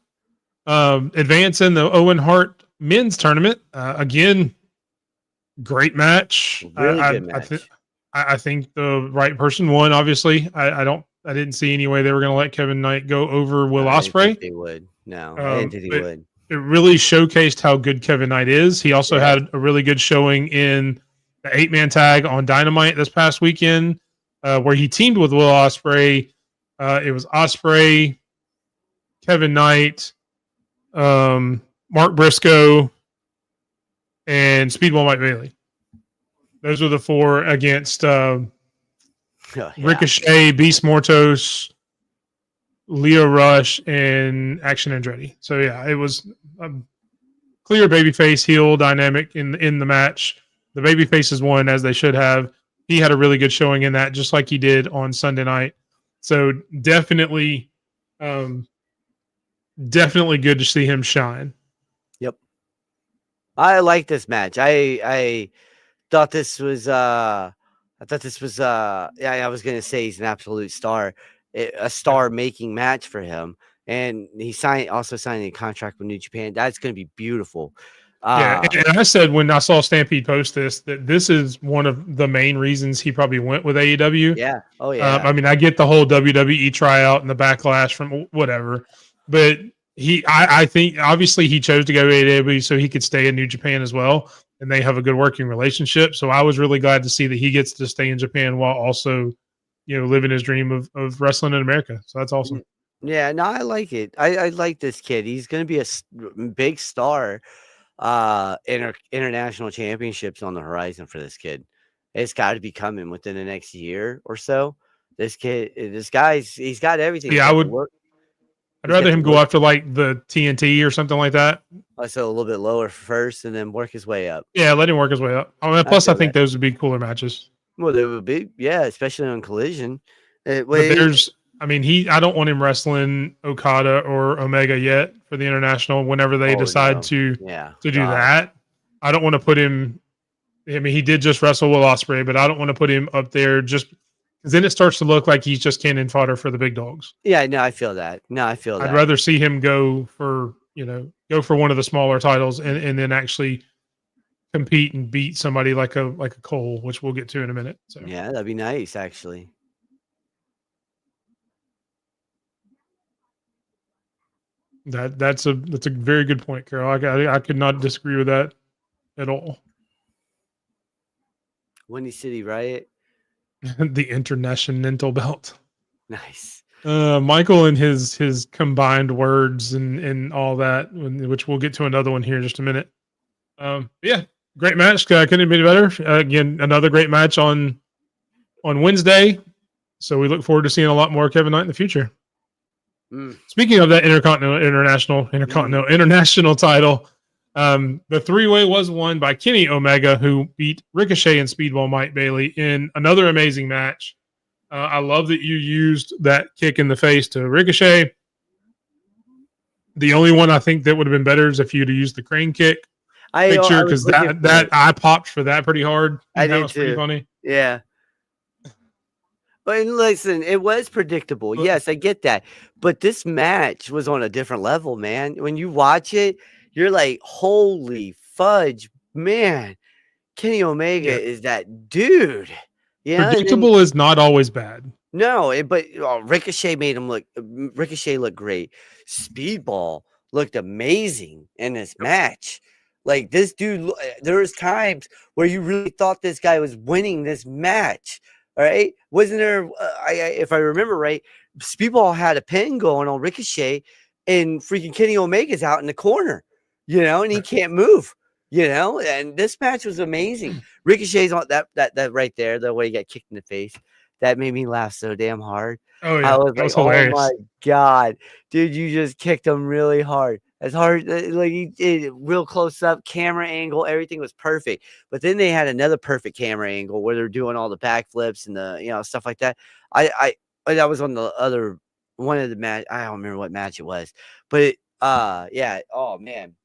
advance in the Owen Hart men's tournament. Again, great match. Really good match. I think the right person won. Obviously, I didn't see any way they were going to let Kevin Knight go over Will Ospreay. I didn't think they would. No, I didn't think he would. It really showcased how good Kevin Knight is. He also had a really good showing in the 8-man tag on Dynamite this past weekend, where he teamed with Will Ospreay. It was Ospreay, Kevin Knight, Mark Briscoe, and Speedball Mike Bailey. Those were the four against Ricochet, Beast Mortos, Leo Rush, and Action Andretti. So it was a clear babyface heel dynamic in the match. The babyfaces won as they should have. He had a really good showing in that, just like he did on Sunday night. So definitely good to see him shine. Yep. I like this match. I thought this was I was gonna say he's an absolute star. A star-making match for him, and he also signed a contract with New Japan. That's going to be beautiful. And I said when I saw Stampede post this that this is one of the main reasons he probably went with AEW. Yeah. Oh yeah. I mean, I get the whole WWE tryout and the backlash from whatever, but I think obviously he chose to go to AEW so he could stay in New Japan as well, and they have a good working relationship. So I was really glad to see that he gets to stay in Japan while also, living his dream of wrestling in America. So that's awesome. Yeah, no, I like it. I like this kid. He's going to be a big star. International championships on the horizon for this kid. It's got to be coming within the next year or so. He's got everything. Yeah, I'd rather him go after like the TNT or something like that. So a little bit lower first and then work his way up. Yeah, let him work his way up. Plus, I think those would be cooler matches. Well, they would be, especially on Collision. There's I mean, I don't want him wrestling Okada or Omega yet for the international. Whenever they decide to do that, I don't want to put him. I mean, he did just wrestle Will Ospreay, but I don't want to put him up there just because then it starts to look like he's just cannon fodder for the big dogs. Yeah, no, I feel that. I'd rather see him go for one of the smaller titles and then actually compete and beat somebody like a Cole, which we'll get to in a minute. So yeah, that'd be nice, actually. That's a very good point, Carol. I could not disagree with that at all. Windy City Riot. The Intercontinental belt. Nice. Michael and his combined words and all that, which we'll get to another one here in just a minute. Yeah, great match. Couldn't be better. Again, another great match on Wednesday. So we look forward to seeing a lot more Kevin Knight in the future. Speaking of that international title, the three-way was won by Kenny Omega, who beat Ricochet and Speedball Mike Bailey in another amazing match. I love that you used that kick in the face to Ricochet. The only one I think that would have been better is if you'd have used the crane kick picture, because that I popped for that pretty hard. That was pretty funny. Yeah. But listen, it was predictable. Yes, I get that. But this match was on a different level, man. When you watch it, you're like, holy fudge, man. Kenny Omega is that dude. Yeah, predictable is not always bad. No, but Ricochet look great. Speedball looked amazing in this match. Like, this dude, there was times where you really thought this guy was winning this match. All right, wasn't there? If I remember right, Speedball had a pin going on Ricochet, and freaking Kenny Omega's out in the corner, and he can't move, And this match was amazing. Ricochet's on that right there, the way he got kicked in the face, that made me laugh so damn hard. Oh yeah, I was like, oh my god, dude, you just kicked him really hard. As hard, like he did, real close up, camera angle, everything was perfect. But then they had another perfect camera angle where they're doing all the backflips and the stuff like that. That was on the other one of the match. I don't remember what match it was, but yeah. Oh man,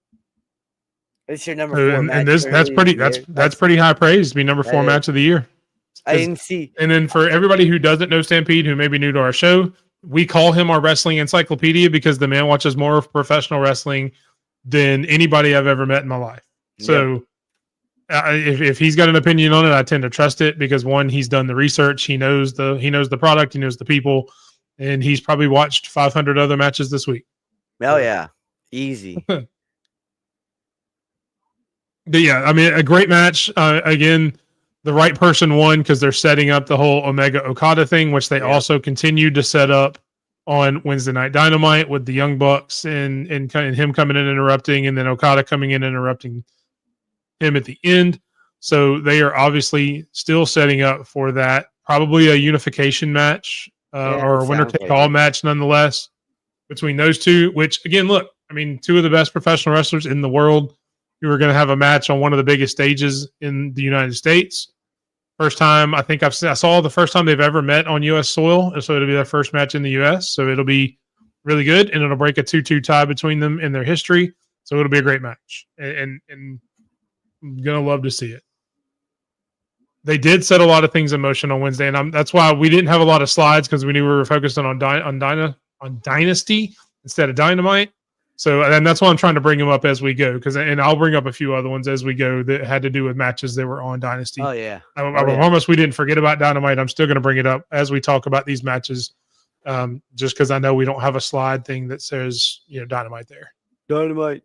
it's your number 4 match. And that's pretty high praise to be number 4 match of the year. I didn't see. And then for everybody who doesn't know Stampede, who may be new to our show, we call him our wrestling encyclopedia because the man watches more of professional wrestling than anybody I've ever met in my life. So if he's got an opinion on it, I tend to trust it because one, he's done the research, he knows the product, he knows the people, and he's probably watched 500 other matches this week. Oh yeah, easy. But yeah, I mean, a great match. Again, the right person won because they're setting up the whole Omega Okada thing, which they also continued to set up on Wednesday Night Dynamite with the Young Bucks and him coming in and interrupting, and then Okada coming in and interrupting him at the end. So they are obviously still setting up for that, probably a unification match or a winner take all match nonetheless between those two, which again, look, I mean, 2 of the best professional wrestlers in the world who are going to have a match on one of the biggest stages in the United States. First time, I think I saw the first time they've ever met on U.S. soil, so it'll be their first match in the U.S., so it'll be really good, and it'll break a 2-2 tie between them in their history, so it'll be a great match, and I'm going to love to see it. They did set a lot of things in motion on Wednesday, and that's why we didn't have a lot of slides, because we knew we were focused on Dynasty instead of Dynamite. So, and that's why I'm trying to bring them up as we go, and I'll bring up a few other ones as we go that had to do with matches that were on Dynasty. Oh yeah, I promise we didn't forget about Dynamite. I'm still going to bring it up as we talk about these matches, just because I know we don't have a slide thing that says Dynamite there. Dynamite.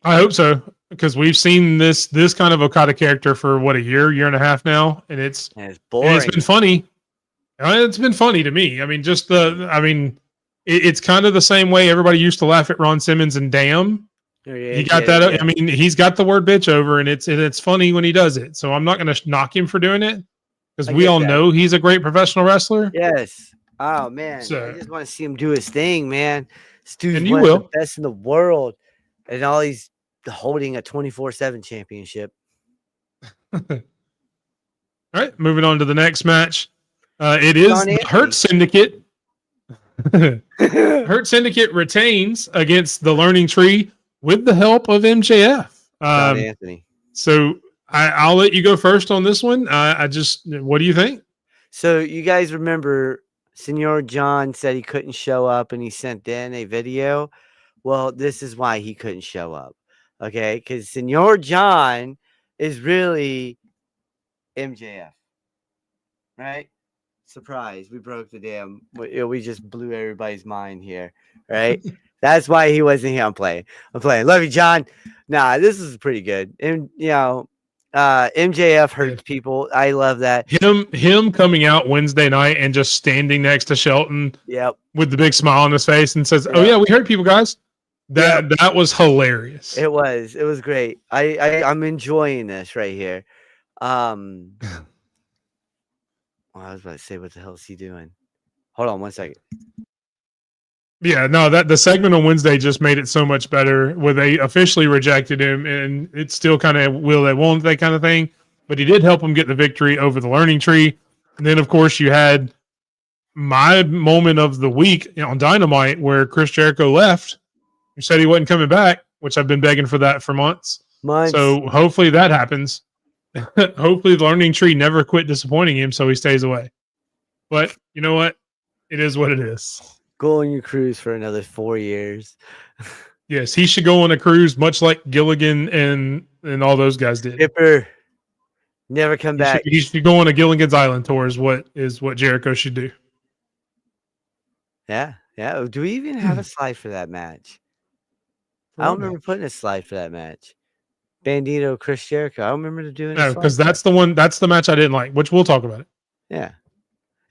I hope so, because we've seen this kind of Okada character for a year and a half now, and it's boring. And it's been funny. It's been funny to me. I mean, it's kind of the same way everybody used to laugh at Ron Simmons and damn. He got that. Yeah. I mean, he's got the word bitch over, and it's funny when he does it. So I'm not going to knock him for doing it because we all know he's a great professional wrestler. Yes. Oh man, I just want to see him do his thing, man. This dude's one of the best in the world, and all he's holding a 24/7 championship. All right, moving on to the next match. It is John the Anthony. Hurt Syndicate. Hurt Syndicate retains against the Learning Tree with the help of MJF. John Anthony. So I'll let you go first on this one. What do you think? So you guys remember Senor John said he couldn't show up and he sent in a video? Well, this is why he couldn't show up. Okay, because Senor John is really MJF. Right? Surprise. We broke the damn. We just blew everybody's mind here. Right? That's why he wasn't here. I'm playing. Love you, John. Nah, this is pretty good. And, MJF hurts people. I love that. Him coming out Wednesday night and just standing next to Shelton with the big smile on his face and says, "Oh, yeah, we hurt people, guys." That was hilarious. It was great. I'm enjoying this right here. I was about to say, what the hell is he doing? Hold on 1 second. Yeah, no, that the segment on Wednesday just made it so much better where they officially rejected him, and it's still kind of will they won't they kind of thing. But he did help him get the victory over the Learning Tree. And then, of course, you had my moment of the week on Dynamite where Chris Jericho left. He said he wasn't coming back, which I've been begging for that for months. So hopefully that happens. Hopefully the Learning Tree never quit disappointing him, so he stays away. But you know what? It is what it is. Go on your cruise for another 4 years. Yes, he should go on a cruise, much like Gilligan and all those guys did. Skipper, never come back. He should go on a Gilligan's Island tour. Is what Jericho should do. Yeah. Do we even have a slide for that match? I don't remember putting a slide for that match. Bandito, Chris Jericho. I don't remember doing. No, because that's the one. That's the match I didn't like. Which we'll talk about it. Yeah,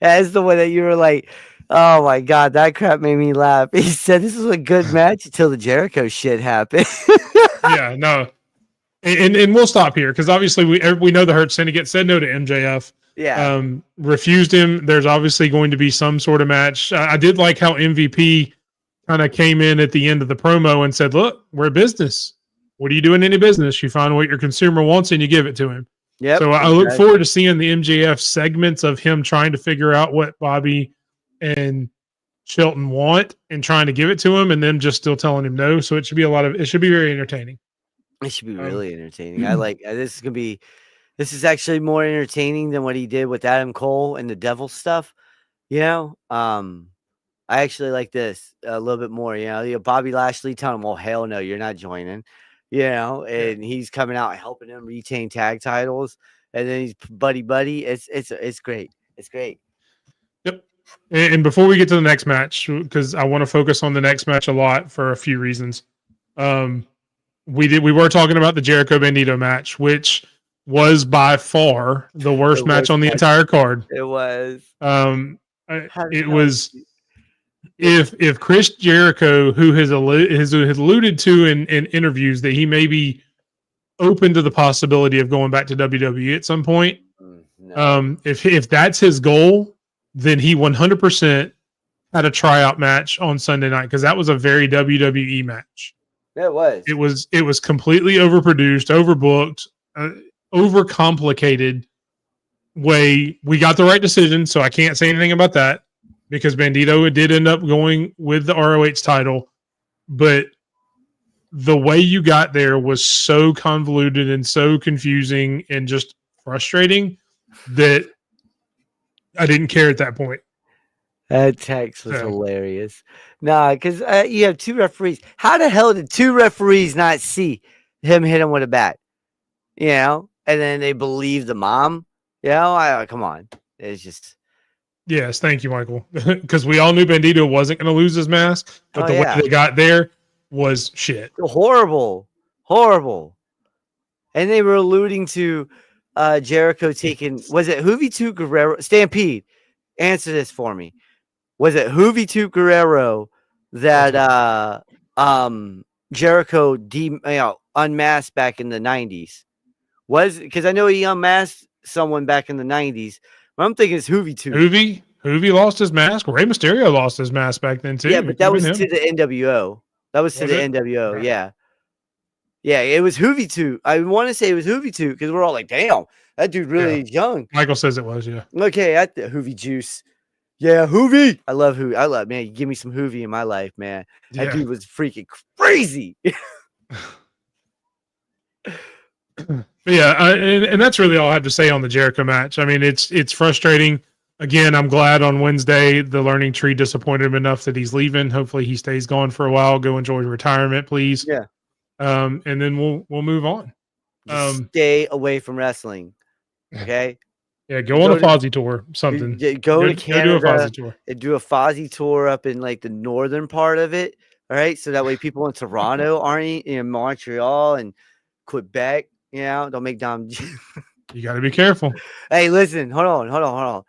that's the one that you were like, "Oh my god, that crap made me laugh." He said this was a good match until the Jericho shit happened. Yeah, no, and we'll stop here because obviously we know the Hurt Syndicate said no to MJF. Yeah, refused him. There's obviously going to be some sort of match. I did like how MVP kind of came in at the end of the promo and said, "Look, we're a business. What do you do in any business? You find what your consumer wants and you give it to him." Yep. So I look forward to seeing the MJF segments of him trying to figure out what Bobby and Shelton want and trying to give it to him, and them just still telling him no. So it should be it should be very entertaining. It should be really entertaining. I like this. This is actually more entertaining than what he did with Adam Cole and the Devil stuff. I actually like this a little bit more. Bobby Lashley telling him, "Well, hell no, you're not joining." And he's coming out helping him retain tag titles, and then he's buddy. It's great. It's great. Yep. And before we get to the next match, because I want to focus on the next match a lot for a few reasons. We were talking about the Jericho Bandito match, which was by far the worst match on the entire card. It was. It was. If Chris Jericho, who has alluded to in interviews that he may be open to the possibility of going back to WWE at some point, if that's his goal, then he 100% had a tryout match on Sunday night because that was a very WWE match. It was. It was completely overproduced, overbooked, overcomplicated. We got the right decision, so I can't say anything about that. Because Bandito did end up going with the ROH title, but the way you got there was so convoluted and so confusing and just frustrating that I didn't care at that point. That text was hilarious. Nah, because you have two referees. How the hell did two referees not see him hit him with a bat? And then they believe the mom? Come on. It's just... Yes, thank you, Michael. Because we all knew Bandito wasn't going to lose his mask, but the way they got there was shit. Horrible. And they were alluding to Jericho taking, was it Juventud Guerrero? Stampede, answer this for me. Was it Juventud Guerrero that Jericho unmasked back in the 90s? Because I know he unmasked someone back in the 90s. I'm thinking it's Juventud. Juvi lost his mask. Rey Mysterio lost his mask back then too. Yeah, but that was to the NWO. That was to the NWO. Right. Yeah. Yeah, it was Hoovy Toot. I want to say it was Hoovy Toot because we're all like, damn, that dude really is young. Michael says it was, yeah. Okay, at the Hoovy Juice. Yeah, Hoovy. I love Hoovy. I love, man, you give me some Hoovy in my life, man. That dude was freaking crazy. Yeah, and that's really all I have to say on the Jericho match. I mean, it's frustrating. Again, I'm glad on Wednesday the learning tree disappointed him enough that he's leaving. Hopefully he stays gone for a while. Go enjoy retirement, please. Yeah. And then we'll move on. Just stay away from wrestling. Okay. Yeah, go on a Fozzy tour, something. Go to Canada, go do a Fozzy tour. And do a Fozzy tour up in like the northern part of it. All right. So that way people in Toronto aren't in Montreal and Quebec, don't make Dom. You got to be careful. Hey, listen, hold on.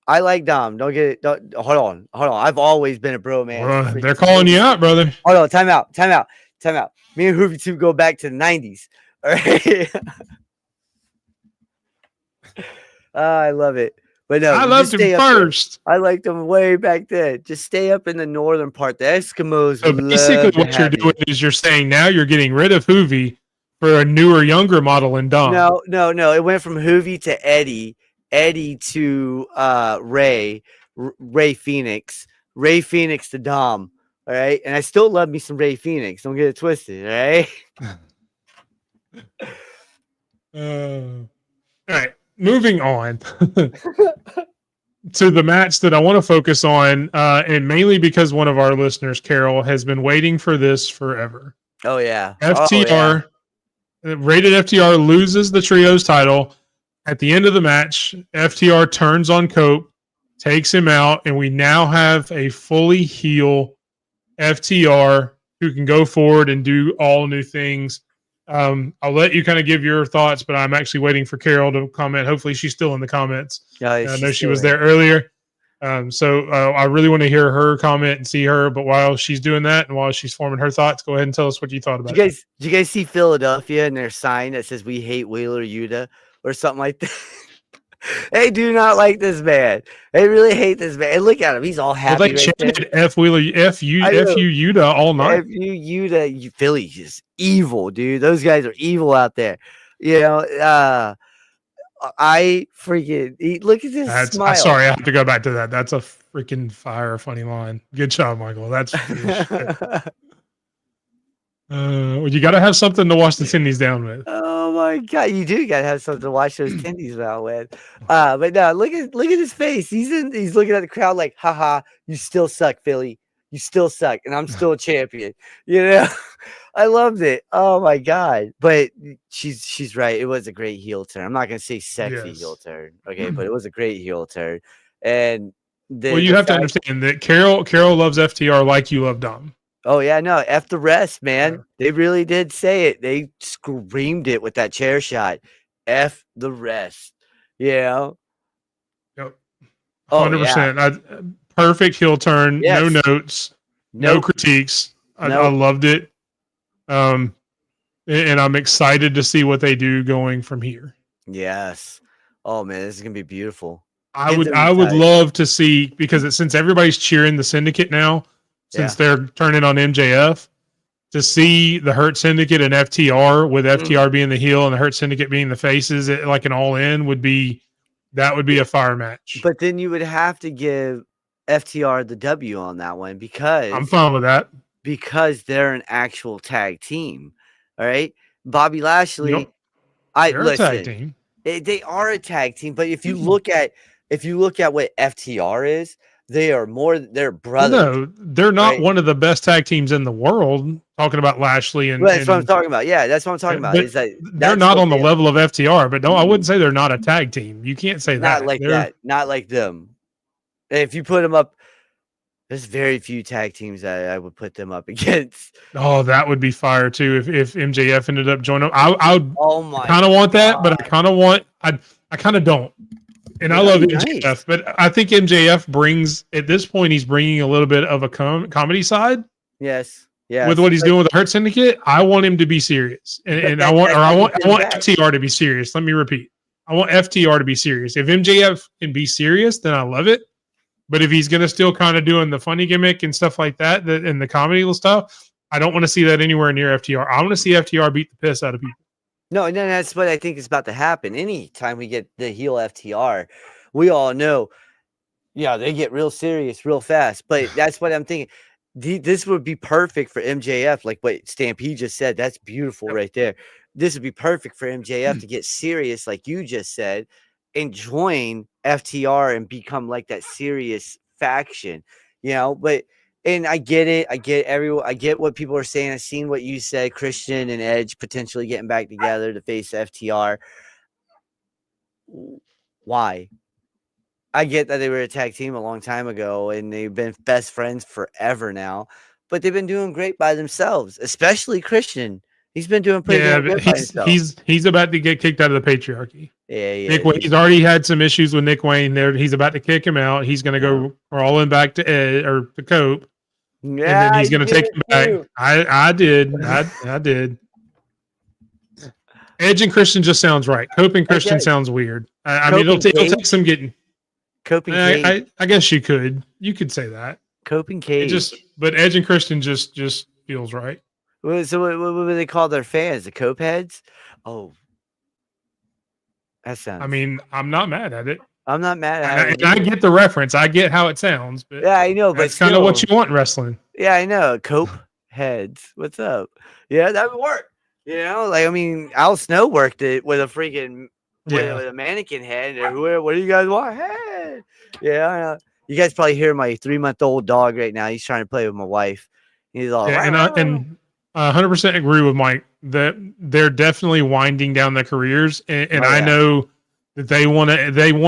I like Dom. Don't get it. Hold on. I've always been a bro, man. They're calling you out, brother. Hold on. Time out. Me and Hoovy 2 go back to the 90s. All right. I love it. But no, I loved him first. I liked him way back then. Just stay up in the northern part. The Eskimos. So basically, what you're doing is you're saying now you're getting rid of Hoovy for a newer, younger model in Dom. No. It went from Hoovy to Eddie to Ray Phoenix, Ray Phoenix to Dom. All right, and I still love me some Ray Phoenix. Don't get it twisted. All right. All right. Moving on to the match that I want to focus on, and mainly because one of our listeners, Carol, has been waiting for this forever. Oh, yeah. FTR, rated FTR loses the trios title. At the end of the match, FTR turns on Cope, takes him out, and we now have a fully heel FTR who can go forward and do all new things. I'll let you kind of give your thoughts, but I'm actually waiting for Carol to comment. Hopefully she's still in the comments. Yeah, I know she was there earlier. So I really want to hear her comment and see her. But while she's doing that and while she's forming her thoughts, go ahead and tell us what you thought about it. Did you guys see Philadelphia and their sign that says "We hate Wheeler Yuta" or something like that? They do not like this man. They really hate this man. And look at him; he's all happy. Well, they chanted "F Wheeler, F you Yuta" all night. F you Yuta, Philly is evil, dude. Those guys are evil out there. I freaking look at this smile. Sorry, I have to go back to that. That's a freaking funny line. Good job, Michael. That's you got to have something to wash the tendies down with. Oh my god, you do got to have something to wash those tendies down with. But no, look at his face. He's looking at the crowd like, haha, you still suck, Philly. You still suck, and I'm still a champion. I loved it. Oh my god! But she's right. It was a great heel turn. I'm not gonna say sexy heel turn, okay? But it was a great heel turn. And you have to understand that Carol loves FTR like you love Dom. Oh yeah, no, F the rest, man. Yeah. They really did say it. They screamed it with that chair shot. F the rest. Yep. 100%. Perfect heel turn. Yes. No notes. No critiques. I loved it. And I'm excited to see what they do going from here. Yes. Oh man, this is gonna be beautiful. I would love to see, because since everybody's cheering the Syndicate now, since they're turning on MJF, to see the Hurt Syndicate and FTR, with FTR being the heel and the Hurt Syndicate being the faces, like an all-in would be a fire match. But then you would have to give FTR the W on that one, because I'm fine with that, because they're an actual tag team. All right, Bobby Lashley. They're a tag team. They are a tag team, but if you look at what FTR is, they're brothers. No, they're not one of the best tag teams in the world. Talking about Lashley and that's what I'm talking about. Yeah, that's what I'm talking about. Is that they're not on the level of FTR, but I wouldn't say they're not a tag team. You can't say that. Not like that. Not like them. If you put them up, there's very few tag teams that I would put them up against. Oh, that would be fire too if MJF ended up joining them. I kind of want that, but I kind of don't. And I love MJF, nice. But I think MJF brings, at this point, he's bringing a little bit of a comedy side. Yes. Yeah. With what he's doing with the Hurt Syndicate, I want him to be serious, and I want FTR to be serious. Let me repeat: I want FTR to be serious. If MJF can be serious, then I love it. But if he's going to still kind of doing the funny gimmick and stuff like that, and the comedy stuff, I don't want to see that anywhere near FTR. I want to see FTR beat the piss out of people. No, that's what I think is about to happen. Anytime we get the heel FTR, we all know, yeah, they get real serious real fast. But that's what I'm thinking. This would be perfect for MJF, like what Stampede just said. That's beautiful right there. This would be perfect for MJF to get serious, like you just said, and join FTR and become like that serious faction, But and I get it. I get what people are saying. I've seen what you said, Christian and Edge potentially getting back together to face FTR. Why? I get that they were a tag team a long time ago and they've been best friends forever now, but they've been doing great by themselves, especially Christian. He's been doing pretty damn good by himself. He's about to get kicked out of the patriarchy. Yeah. Nick Wayne, he's already had some issues with Nick Wayne there. He's about to kick him out. He's going to go crawling back to Ed or to Cope. Yeah, and then he's going to take him back. I did. Edge and Christian just sounds right. Cope and Christian sounds weird. I mean, it'll take some getting. Cope and Cage. I guess you could say that. Cope and Cage. But Edge and Christian just feels right. So what do they call their fans? The Cope heads? Oh, that sounds. I mean, I'm not mad at it. I'm not mad at it. And I get the reference. I get how it sounds. But yeah, I know. But it's kind of what you want in wrestling. Yeah, I know. Cope heads. What's up? Yeah, that would work. I mean, Al Snow worked it with a freaking with a mannequin head. What do you guys want? Hey, yeah. You guys probably hear my 3-month-old dog right now. He's trying to play with my wife. He's all and I 100% agree with Mike that they're definitely winding down their careers, and I know that they want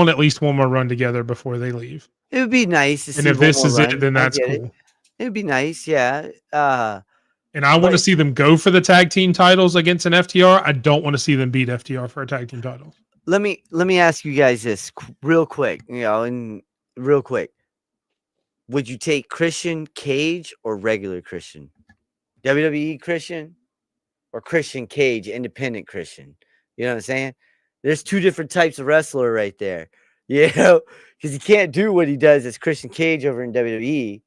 at least one more run together before they leave. It would be nice to see. And if this is it, then that's cool. It would be nice, yeah. And I want to see them go for the tag team titles against an FTR. I don't want to see them beat FTR for a tag team title. Let me ask you guys this real quick, and real quick. Would you take Christian Cage or regular Christian? WWE Christian or Christian Cage, independent Christian? You know what I'm saying? There's two different types of wrestler right there. Because he can't do what he does as Christian Cage over in WWE.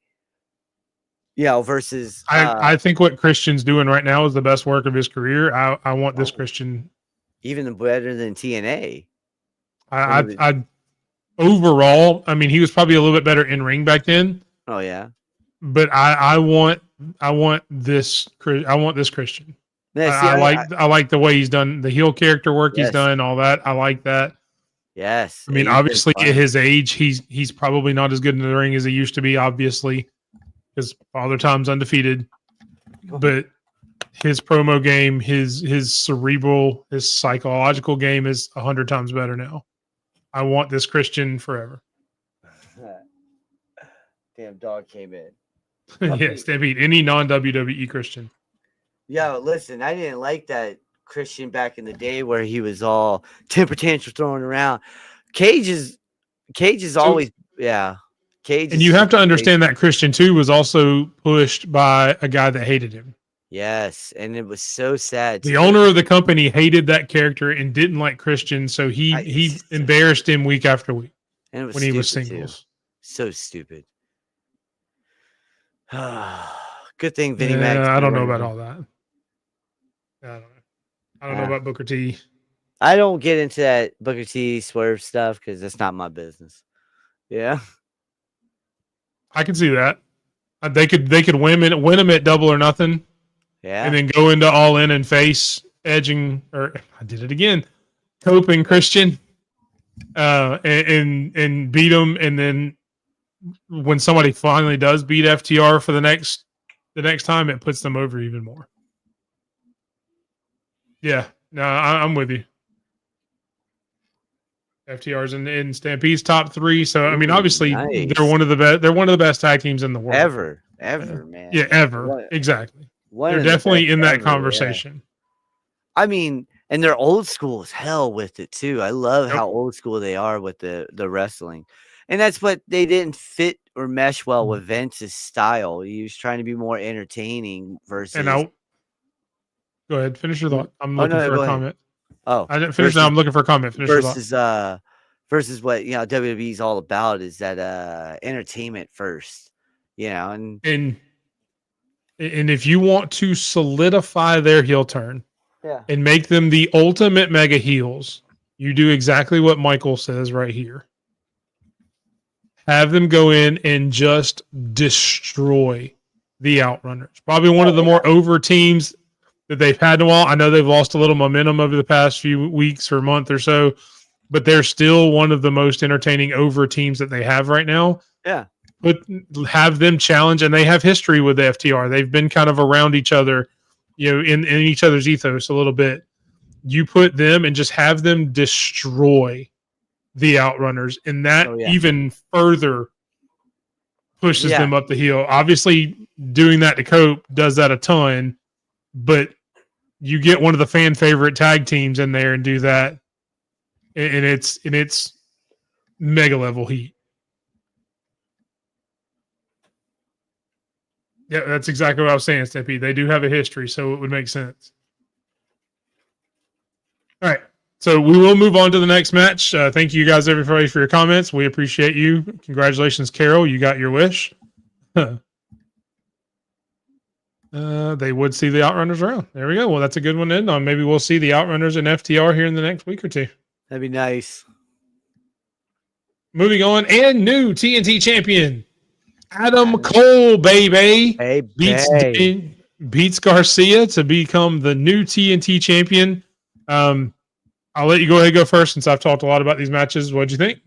Versus I think what Christian's doing right now is the best work of his career. I want this Christian even better than TNA. I overall, I mean, he was probably a little bit better in ring back then. Oh yeah, but I want this Christian. Yeah, I like the way he's done the heel character work he's done, all that. I like that. Yes, I mean, obviously at his age, he's probably not as good in the ring as he used to be. Obviously, because Father Time's undefeated, but his promo game, his cerebral, his psychological game is 100 times better now. I want this Christian forever. Damn dog came in. Yeah, Stampede. Any non-WWE Christian. Yeah, listen, I didn't like that Christian back in the day where he was all temper tantrum throwing around. Cage is always Cage. And you have to understand that Christian too was also pushed by a guy that hated him. Yes, and it was so sad. The owner of the company hated that character and didn't like Christian, so he embarrassed him week after week. And it was when he was singles. Too. So stupid. Good thing Vinny Mac. I don't know about all that. I don't know about Booker T. I don't get into that Booker T Swerve stuff because that's not my business. Yeah, I can see that. They could win him at Double or Nothing. Yeah, and then go into All In and face Edging, or I did it again, Cope and Christian, and beat them, and then when somebody finally does beat FTR for the next time, it puts them over even more. Yeah, no, I'm with you. FTR's in Stampede's top 3, so I mean, obviously they're one of the best. They're one of the best tag teams in the world ever, man. Yeah, ever. Exactly. They're definitely in that conversation. Yeah. I mean, and they're old school as hell with it too. I love how old school they are with the wrestling, and that's what they didn't fit or mesh well with Vince's style. He was trying to be more entertaining versus. And go ahead, finish your thought. I'm looking for a comment. Oh, I didn't finish. Now I'm looking for a comment. Finish your thought. Versus what WWE is all about is that entertainment first, and And if you want to solidify their heel turn Yeah. and make them the ultimate mega heels, you do exactly what Michael says right here. Have them go in and just destroy the Outrunners. Probably one of the more over teams that they've had in a while. I know they've lost a little momentum over the past few weeks or month or so, but they're still one of the most entertaining over teams that they have right now. Yeah. But have them challenge, and they have history with the FTR. They've been kind of around each other, in each other's ethos a little bit. You put them and just have them destroy the Outrunners, and that even further pushes them up the hill. Obviously, doing that to Cope does that a ton, but you get one of the fan favorite tag teams in there and do that, and it's mega level heat. Yeah, that's exactly what I was saying, Steppy. They do have a history, so it would make sense. All right. So we will move on to the next match. Thank you guys, everybody, for your comments. We appreciate you. Congratulations, Carol. You got your wish. They would see the Outrunners around. There we go. Well, that's a good one to end on. Maybe we'll see the Outrunners and FTR here in the next week or two. That'd be nice. Moving on, and new TNT champion, Adam Cole, baby. Beats Garcia to become the new TNT champion. I'll let you go ahead and go first since I've talked a lot about these matches. What'd you think?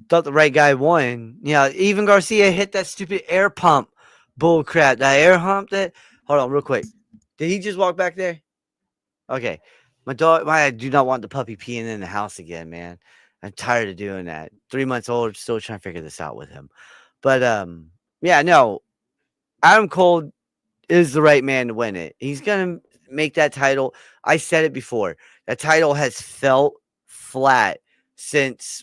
Thought the right guy won. Yeah, even Garcia hit that stupid air pump bull crap. That air hump that. Hold on, real quick. Did he just walk back there? Okay. My dog, I do not want the puppy peeing in the house again, man. I'm tired of doing that. 3 months old, still trying to figure this out with him. But yeah, no. Adam Cole is the right man to win it. He's gonna make that title. I said it before. That title has felt flat since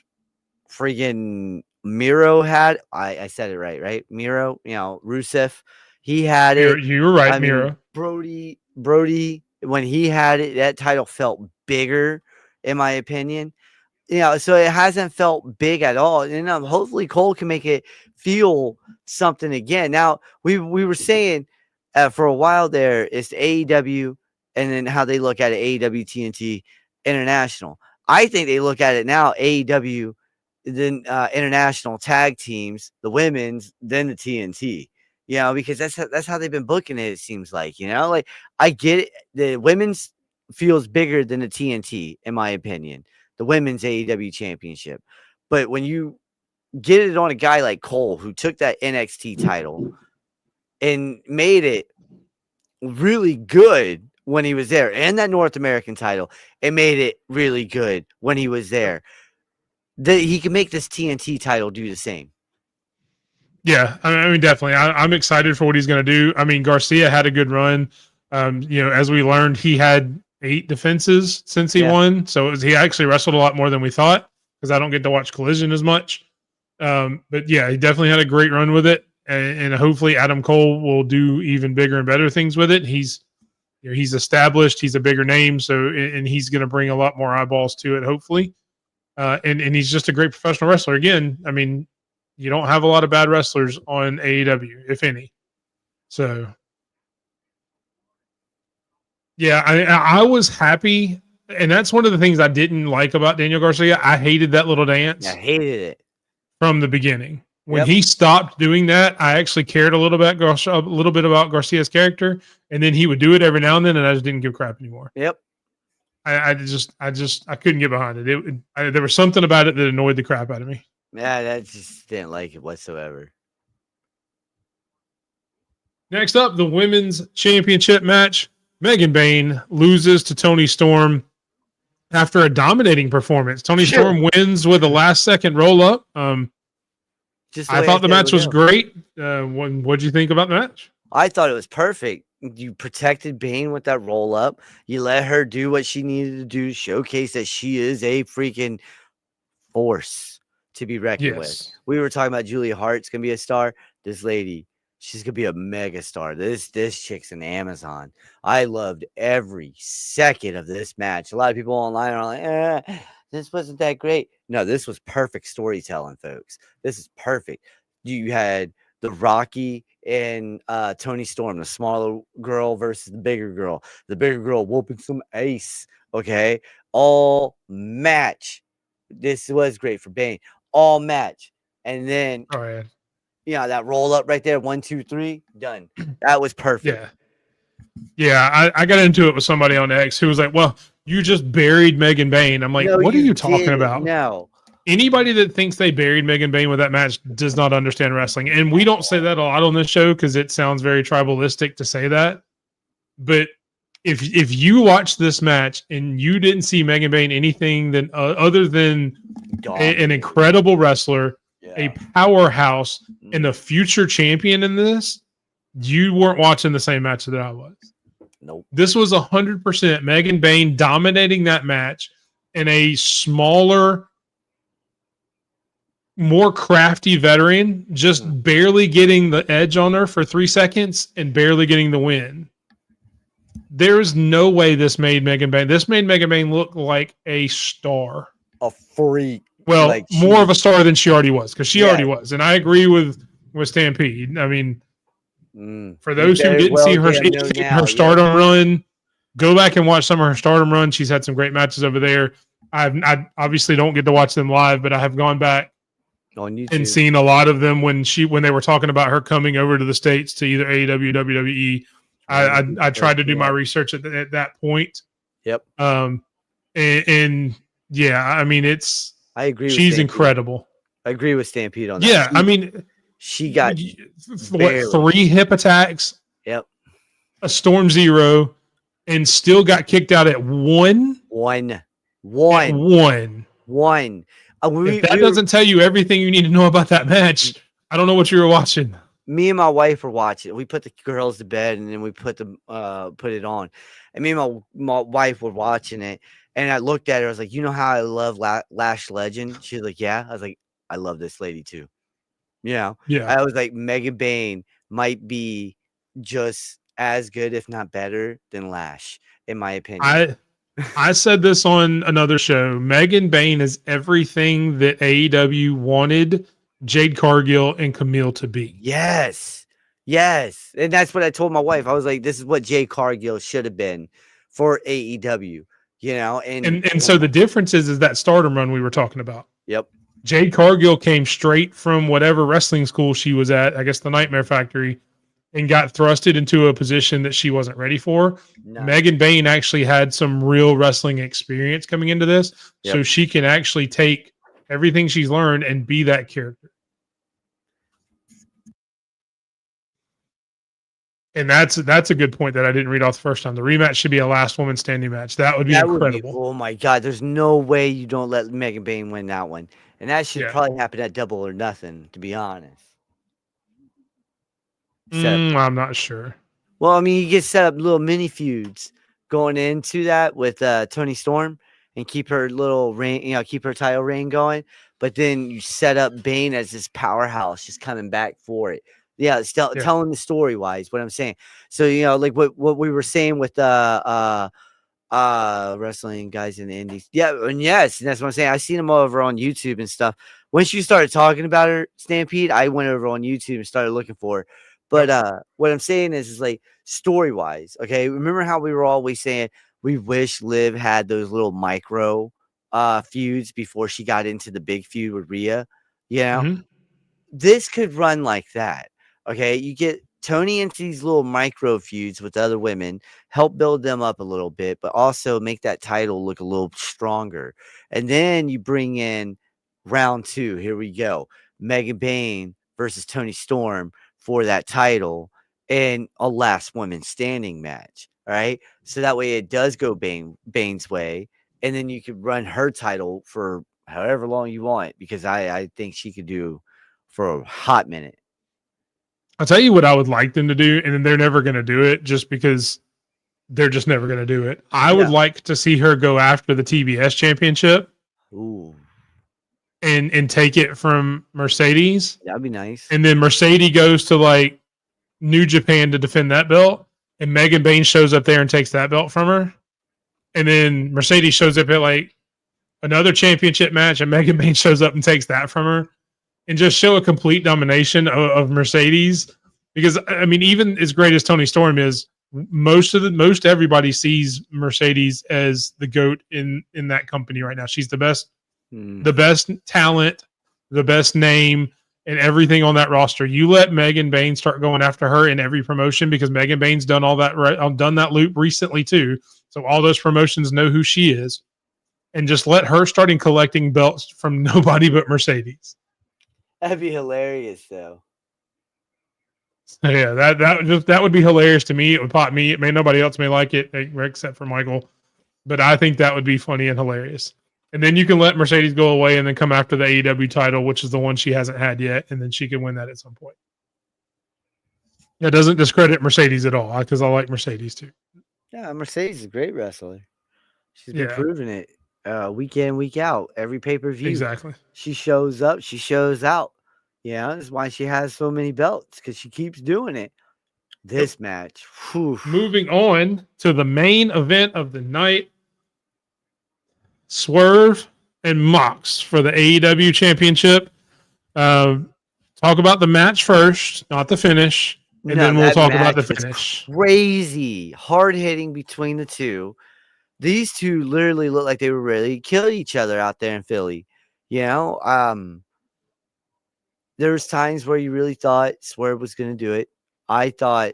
friggin' Miro had. I said it right? Miro, Rusev, he had it. You were right, Miro. Brody, when he had it, that title felt bigger, in my opinion. So it hasn't felt big at all. And hopefully Cole can make it feel something again. Now, we were saying for a while there, it's the AEW and then how they look at it, AEW, TNT, International. I think they look at it now, AEW, then international tag teams, the women's, then the TNT. Because that's how they've been booking it. It seems like, like I get it. The women's feels bigger than the TNT, in my opinion. The women's AEW championship, but when you get it on a guy like Cole, who took that NXT title and made it really good when he was there, and that North American title, and made it really good when he was there, that he can make this TNT title do the same. Yeah, I mean, definitely. I'm excited for what he's going to do. I mean, Garcia had a good run. As we learned, he had 8 defenses since he won. So he actually wrestled a lot more than we thought, because I don't get to watch Collision as much. But yeah, he definitely had a great run with it. And hopefully Adam Cole will do even bigger and better things with it. He's established, he's a bigger name. And he's going to bring a lot more eyeballs to it, hopefully. And he's just a great professional wrestler. Again, I mean, you don't have a lot of bad wrestlers on AEW, if any. So yeah, I was happy, and that's one of the things I didn't like about Daniel Garcia. I hated that little dance. I hated it from the beginning. When he stopped doing that, I actually cared a little bit about Garcia's character, and then he would do it every now and then, and I just didn't give a crap anymore. Yep. I couldn't get behind it. There was something about it that annoyed the crap out of me. Yeah, I just didn't like it whatsoever. Next up, the women's championship match. Megan Bayne loses to Toni Storm after a dominating performance. Toni Storm wins with a last-second roll-up. I thought the match was great. What did you think about the match? I thought it was perfect. You protected Bayne with that roll-up. You let her do what she needed to do to showcase that she is a freaking force to be reckoned with. We were talking about Julia Hart's going to be a star. This lady, she's going to be a mega star. This chick's an Amazon. I loved every second of this match. A lot of people online are like, this wasn't that great. No, this was perfect storytelling, folks. This is perfect. You had the Rocky and Tony Storm, the smaller girl versus the bigger girl. The bigger girl whooping some ace. Okay, all match. This was great for Bane. All match, and then Oh yeah, that roll up right there. 1, 2, 3, done. That was perfect. yeah. Yeah, I got into it with somebody on X who was like, "Well, you just buried Megan Bayne." I'm like, No, "What are you talking didn't. about?" No. Anybody that thinks they buried Megan Bayne with that match does not understand wrestling, and we don't say that a lot on this show because it sounds very tribalistic to say that. But if you watch this match and you didn't see Megan Bayne anything than other than an incredible wrestler, a powerhouse, and a future champion in this, you weren't watching the same match that I was. Nope. This was 100% Megan Bayne dominating that match in a smaller, more crafty veteran, just barely getting the edge on her for 3 seconds and barely getting the win. There's no way this made Megan Bayne. This made Megan Bayne look like a star. A freak. Well, like more of a star than she already was, because she already was. And I agree with Stampede. I mean, for those who didn't see her stardom run, go back and watch some of her stardom run. She's had some great matches over there. I obviously don't get to watch them live, but I have gone back on YouTube and seen a lot of them when they were talking about her coming over to the States to either AEW or WWE. I tried to do my research at that point. Yep. And yeah, I mean, I agree. She's incredible. I agree with Stampede on that. Yeah, I mean, she got 3 hip attacks. Yep. A Storm Zero, and still got kicked out at 1. One. If that doesn't tell you everything you need to know about that match, I don't know what you were watching. Me and my wife were watching. We put the girls to bed, and then we put it on. And me and my wife were watching it, and I looked at her. I was like, "You know how I love Lash Legend?" She's like, "Yeah." I was like, "I love this lady too." Yeah. I was like, Megan Bayne might be just as good, if not better, than Lash, in my opinion. I said this on another show. Megan Bayne is everything that AEW wanted Jade Cargill and Camille to be. Yes. And that's what I told my wife. I was like, this is what Jade Cargill should have been for AEW, And so the difference is that Stardom run we were talking about. Yep. Jade Cargill came straight from whatever wrestling school she was at, I guess the Nightmare Factory, and got thrusted into a position that she wasn't ready for. No. Megan Bayne actually had some real wrestling experience coming into this, so she can actually take everything she's learned and be that character. And that's a good point that I didn't read off the first time. The rematch should be a last woman standing match. That would be incredible. Oh my God. There's no way you don't let Megan Bayne win that one. And that should probably happen at Double or Nothing, to be honest. I'm not sure. Well, I mean, you get set up little mini feuds going into that with Tony Storm and keep her little reign, keep her title reign going. But then you set up Bayne as this powerhouse, just coming back for it. Yeah, it's telling the story wise, what I'm saying. So, like what we were saying with wrestling guys in the indies. Yeah, and yes, and that's what I'm saying. I seen them over on YouTube and stuff. Once you started talking about her, Stampede, I went over on YouTube and started looking for her. But what I'm saying is like story-wise, okay? Remember how we were always saying we wish Liv had those little micro feuds before she got into the big feud with Rhea? This could run like that, okay? You get Tony into these little micro feuds with other women, help build them up a little bit, but also make that title look a little stronger. And then you bring in round 2. Here we go. Megan Bayne versus Tony Storm for that title in a last woman standing match. All right. So that way it does go Bayne's way. And then you could run her title for however long you want, because I think she could do for a hot minute. I'll tell you what I would like them to do, and then they're never going to do it just because they're just never going to do it. I would like to see her go after the TBS championship. Ooh. And take it from Mercedes. That'd be nice. And then Mercedes goes to like New Japan to defend that belt, and Megan Bayne shows up there and takes that belt from her. And then Mercedes shows up at like another championship match, and Megan Bayne shows up and takes that from her, and just show a complete domination of Mercedes Because I mean, even as great as Tony Storm is, most everybody sees Mercedes as the GOAT in that company right now. She's the best talent, the best name, and everything on that roster. You let Megan Bain start going after her in every promotion, because Megan Bain's done all that done that loop recently too. So all those promotions know who she is, and just let her starting collecting belts from nobody but Mercedes. That'd be hilarious, though. Yeah, that would be hilarious to me. It would pop me. It may nobody else may like it except for Michael, but I think that would be funny and hilarious. And then you can let Mercedes go away and then come after the AEW title, which is the one she hasn't had yet, and then she can win that at some point. That doesn't discredit Mercedes at all, because I like Mercedes too. Yeah, Mercedes is a great wrestler. She's been proving it week in, week out, every pay-per-view. Exactly. She shows up, she shows out. Yeah, that's why she has so many belts, because she keeps doing it. This match. Whew. Moving on to the main event of the night. Swerve and Mox for the AEW Championship. Talk about the match first, not the finish, and then we'll talk about the finish. Crazy. Hard-hitting between the two. These two literally look like they were ready to kill each other out there in Philly. You know, there was times where you really thought Swerve was going to do it. I thought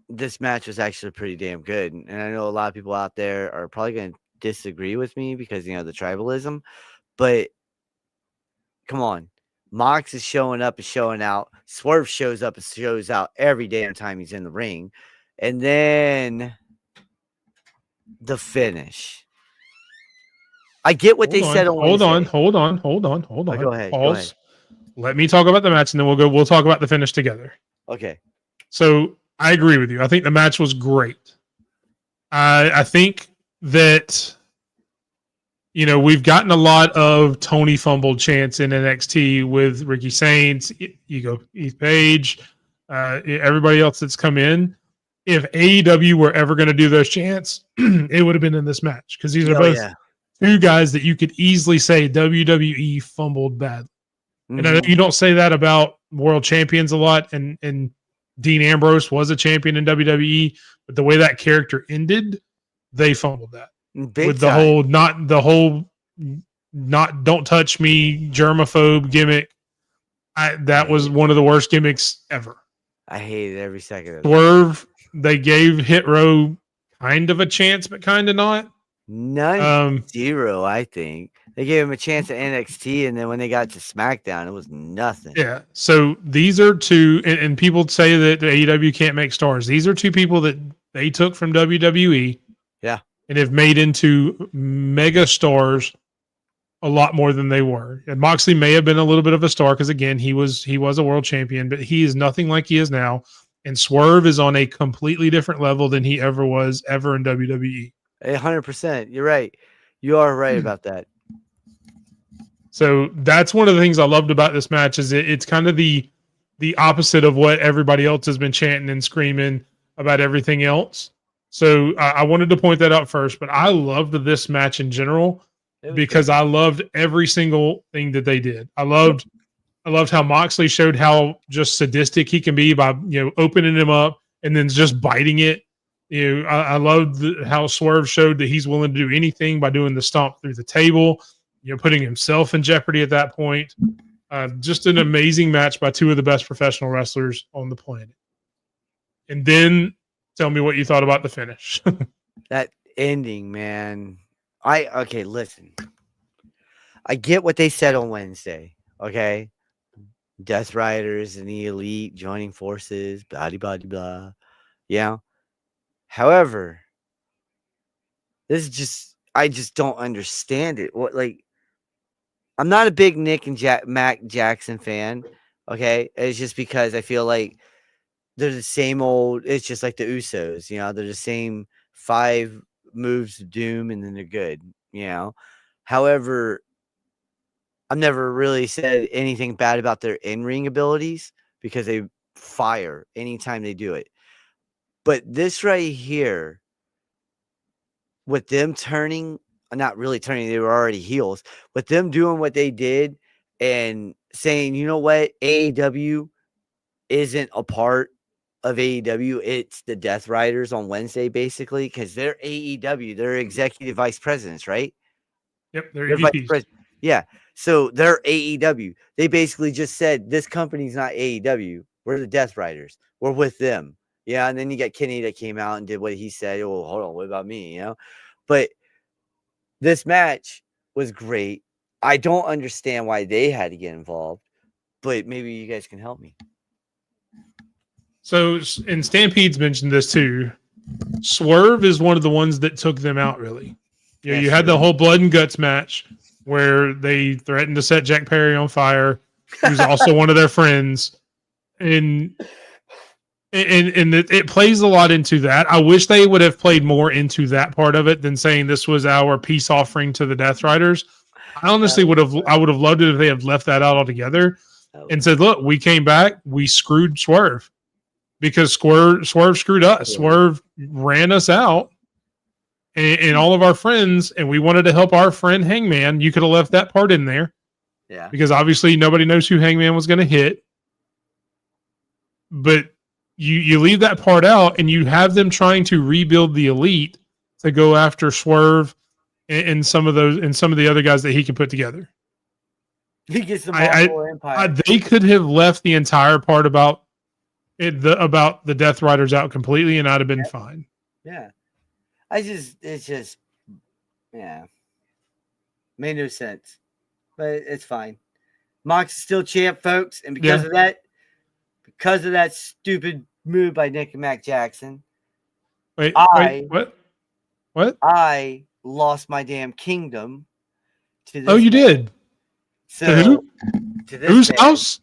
this match was actually pretty damn good. And I know a lot of people out there are probably going to disagree with me because, you know, the tribalism. But come on. Mox is showing up and showing out. Swerve shows up and shows out every damn time he's in the ring. And then the finish. I get what they said on Wednesday. Hold on. Go ahead. Pause. Let me talk about the match, and then we'll talk about the finish together. Okay. So I agree with you. I think the match was great. I think that, you know, we've gotten a lot of Tony fumbled chants in NXT with Ricky Saints, Heath Page, everybody else that's come in. If AEW were ever going to do those chants, it would have been in this match, because these are both two guys that you could easily say WWE fumbled badly. Mm-hmm. And I know you don't say that about world champions a lot, and Dean Ambrose was a champion in WWE, but the way that character ended, they fumbled that. With the whole don't touch me germaphobe gimmick. That was one of the worst gimmicks ever. I hated every second of it. Swerve, they gave Hit Row kind of a chance, but kind of not. Zero, I think. They gave him a chance at NXT, and then when they got to SmackDown, it was nothing. Yeah. So these are two, and people say that the AEW can't make stars. These are two people that they took from WWE. Yeah. And have made into mega stars a lot more than they were. And Moxley may have been a little bit of a star, because again, he was a world champion, but he is nothing like he is now. And Swerve is on a completely different level than he ever was in WWE. 100%. You're right. You are right about that. So that's one of the things I loved about this match, is it's kind of the opposite of what everybody else has been chanting and screaming about everything else. So I wanted to point that out first, but I loved this match in general because I loved every single thing that they did. I loved how Moxley showed how just sadistic he can be by, you know, opening him up and then just biting it. You know, I loved how Swerve showed that he's willing to do anything by doing the stomp through the table, you know, putting himself in jeopardy at that point. Just an amazing match by two of the best professional wrestlers on the planet. And then tell me what you thought about the finish. That ending, man. Listen. I get what they said on Wednesday, okay? Death Riders and the Elite joining forces, blah, blah, blah, blah. Yeah. However, this is just, I just don't understand it. I'm not a big Nick and Mac Jackson fan, okay? It's just because I feel like they're the same old, it's just like the Usos, you know, they're the same 5 moves of doom and then they're good, you know. However, I've never really said anything bad about their in-ring abilities because they fire anytime they do it. But this right here, with them turning, not really turning, they were already heels, but them doing what they did and saying, you know what, AEW isn't a part of AEW. It's the Death Riders on Wednesday, basically, because they're AEW. They're executive vice presidents, right? Yep, they're They're vice EVPs. president. Yeah. So they're AEW. They basically just said, this company's not AEW. We're the Death Riders. We're with them. Yeah. And then you got Kenny that came out and did what he said. Oh, hold on. What about me? You know? But this match was great. I don't understand why they had to get involved, but maybe you guys can help me. So, and Stampede's mentioned this too. Swerve is one of the ones that took them out, really. Yeah, you had the whole blood and guts match where they threatened to set Jack Perry on fire, who's also one of their friends. And it plays a lot into that. I wish they would have played more into that part of it than saying this was our peace offering to the Death Riders. I honestly would have loved it if they had left that out altogether and said, look, we came back, we screwed Swerve because Swerve screwed us. Swerve ran us out and all of our friends, and we wanted to help our friend Hangman. You could have left that part in there. Yeah. Because obviously nobody knows who Hangman was going to hit. But you leave that part out, and you have them trying to rebuild the Elite to go after Swerve and some of the other guys that he can put together. He gets the Mongol Empire. They could have left the entire part about the Death Riders out completely, and I'd have been fine. Yeah. It's just, yeah. Made no sense. But it's fine. Mox is still champ, folks, and because of that stupid move by Nick and Mac Jackson, wait, what? I lost my damn kingdom to this. Oh, you did? So, to who? To this Whose man. house?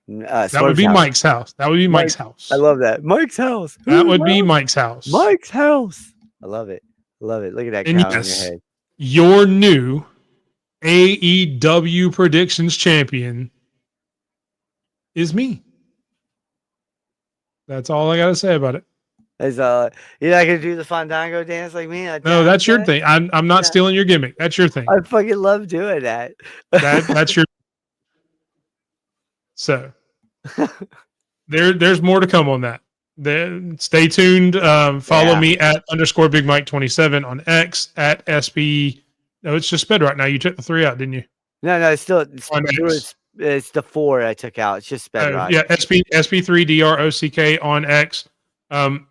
That would be Mike's house. That would be Mike's house. I love that. Mike's house. That would be Mike's house. Mike's house. I love it. Love it. Look at that and cow yes, on your head. Your new AEW predictions champion is me. That's all I got to say about it. Is you're not gonna do the Fandango dance like me? No, that's your thing. I'm not stealing your gimmick. That's your thing. I fucking love doing that. That's your. So there's more to come on that. Stay tuned. Follow me at _Big Mike 27 on X at SP. No, it's just sped right now. You took the 3 out, didn't you? No, it's the 4 I took out. It's just sped right. Yeah, SP3DROCK on X.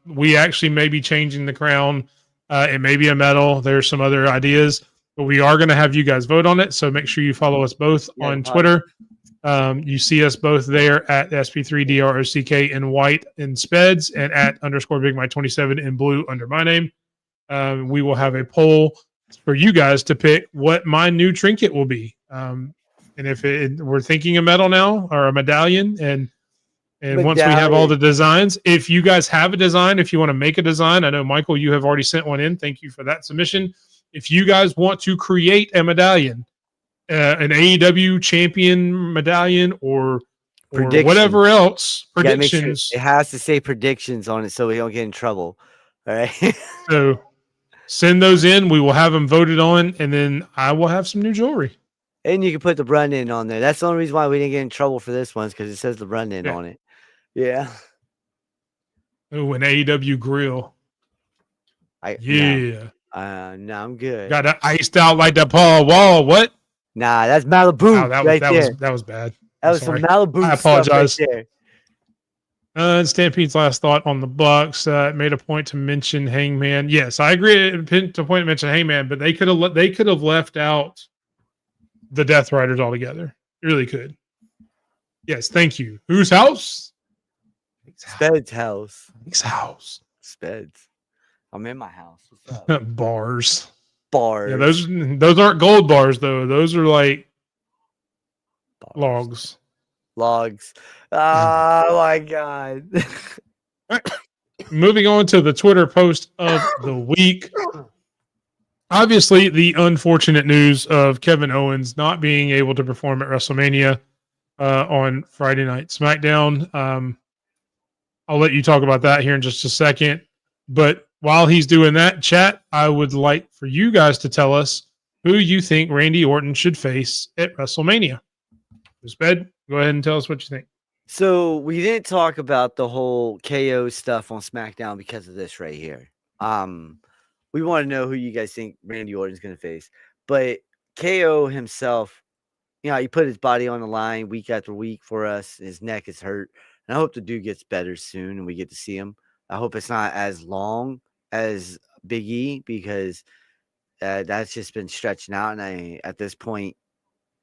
We actually may be changing the crown. It may be a medal. There's some other ideas, but we are going to have you guys vote on it. So make sure you follow us both on Twitter. You see us both there at SP3DROCK in white in Speds and at _Big Mike 27 in blue under my name. We will have a poll for you guys to pick what my new trinket will be. And if we're thinking a medal now or a medallion, and once we have all the designs, if you guys have a design, if you want to make a design, I know Michael, you have already sent one in. Thank you for that submission. If you guys want to create a medallion, an AEW champion medallion or whatever else, predictions. Sure it has to say predictions on it so we don't get in trouble. All right. So send those in. We will have them voted on, and then I will have some new jewelry. And you can put the Brendan on there. That's the only reason why we didn't get in trouble for this one, because it says the Brendan on it. Yeah. Oh, an AEW grill. No, I'm good. Got it iced out like the Paul Wall. What? Nah, that's Malibu. That was bad. That was some Malibu. I apologize. Stuff right there. Stampede's last thought on the Bucks made a point to mention Hangman. Yes, I agree. To point to mention Hangman, but they could have left out the Death Riders altogether. It really could. Yes, thank you. Whose house? Sped's house. His house. Sped's. I'm in my house. What's up? Bars. Yeah, those aren't gold bars though. Those are like logs. Oh my god. Moving on to the Twitter post of the week. Obviously, the unfortunate news of Kevin Owens not being able to perform at WrestleMania on Friday Night SmackDown. I'll let you talk about that here in just a second. But while he's doing that, chat, I would like for you guys to tell us who you think Randy Orton should face at WrestleMania. Sped, go ahead and tell us what you think. So we didn't talk about the whole KO stuff on SmackDown because of this right here. We want to know who you guys think Randy Orton's going to face, but KO himself, he put his body on the line week after week for us. His neck is hurt, and I hope the dude gets better soon and we get to see him. I hope it's not as long as Big E because that's just been stretching out, and at this point,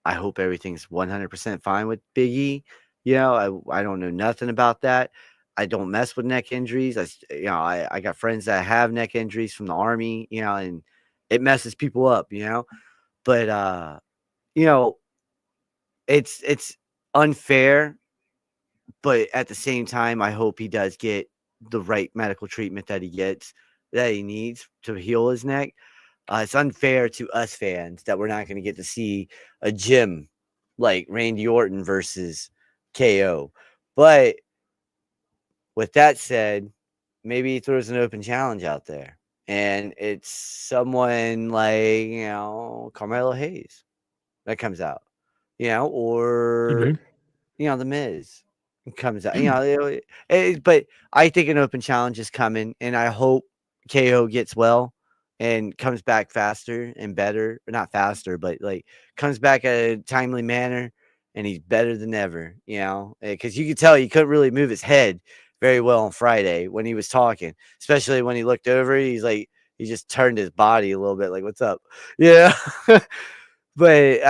I hope everything's 100% fine with Big E. I don't know nothing about that. I don't mess with neck injuries. I got friends that have neck injuries from the army, and it messes people up, But it's unfair, but at the same time, I hope he does get the right medical treatment that he needs to heal his neck. It's unfair to us fans that we're not going to get to see a gym like Randy Orton versus KO. But with that said, maybe he throws an open challenge out there, and it's someone like, Carmelo Hayes that comes out, or, The Miz comes out, but I think an open challenge is coming, and I hope KO gets well and comes back faster and better, or not faster, but comes back at a timely manner, and he's better than ever, because you could tell he couldn't really move his head very well on Friday when he was talking, especially when he looked over. He's like, he just turned his body a little bit, like, what's up? Yeah. But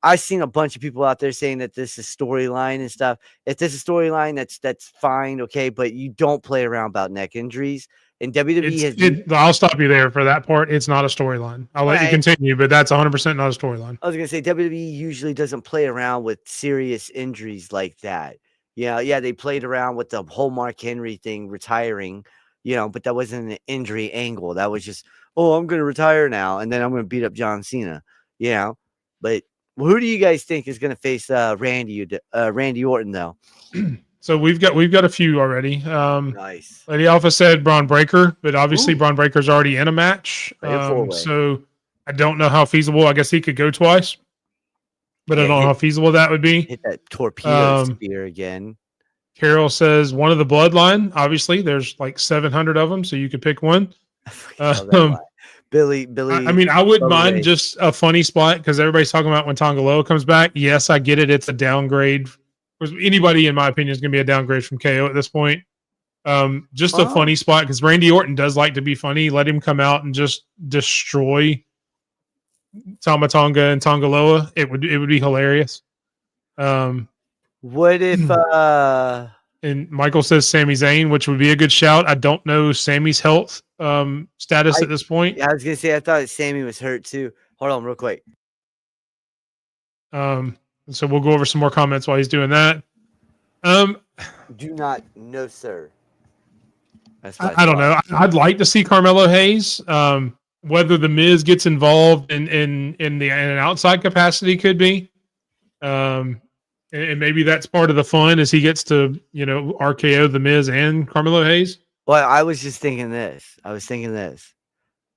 I've seen a bunch of people out there saying that this is storyline and stuff. If this is storyline, that's fine, okay, but you don't play around about neck injuries. And WWE I'll stop you there for that part. It's not a storyline. I'll let you continue, but that's 100% not a storyline. I was gonna say WWE usually doesn't play around with serious injuries like that. Yeah, they played around with the whole Mark Henry thing, retiring, but that wasn't an injury angle. That was just, I'm gonna retire now, and then I'm gonna beat up John Cena. But who do you guys think is gonna face Randy Orton though? So we've got a few already. Nice. Lady Alpha said Braun Breaker, but obviously Braun Breaker's already in a match. So I don't know how feasible. I guess he could go twice, but I don't know how feasible that would be. Hit that torpedo spear again. Carol says one of the bloodline. Obviously, there's like 700 of them, so you could pick one. Billy. I mean, I wouldn't mind just a funny spot because everybody's talking about when Tongaloa comes back. Yes, I get it. It's a downgrade. Anybody, in my opinion, is going to be a downgrade from KO at this point. Just a funny spot because Randy Orton does like to be funny. Let him come out and just destroy Tama Tonga and Tongaloa. It would be hilarious. What if and Michael says Sami Zayn, which would be a good shout. I don't know Sami's health status at this point. I was gonna say I thought Sami was hurt too. Hold on real quick. So we'll go over some more comments while he's doing that. Do not know, sir. I don't know. I'd like to see Carmelo Hayes. Whether the Miz gets involved in an outside capacity could be. And maybe that's part of the fun as he gets to, RKO the Miz and Carmelo Hayes. Well, I was just thinking this.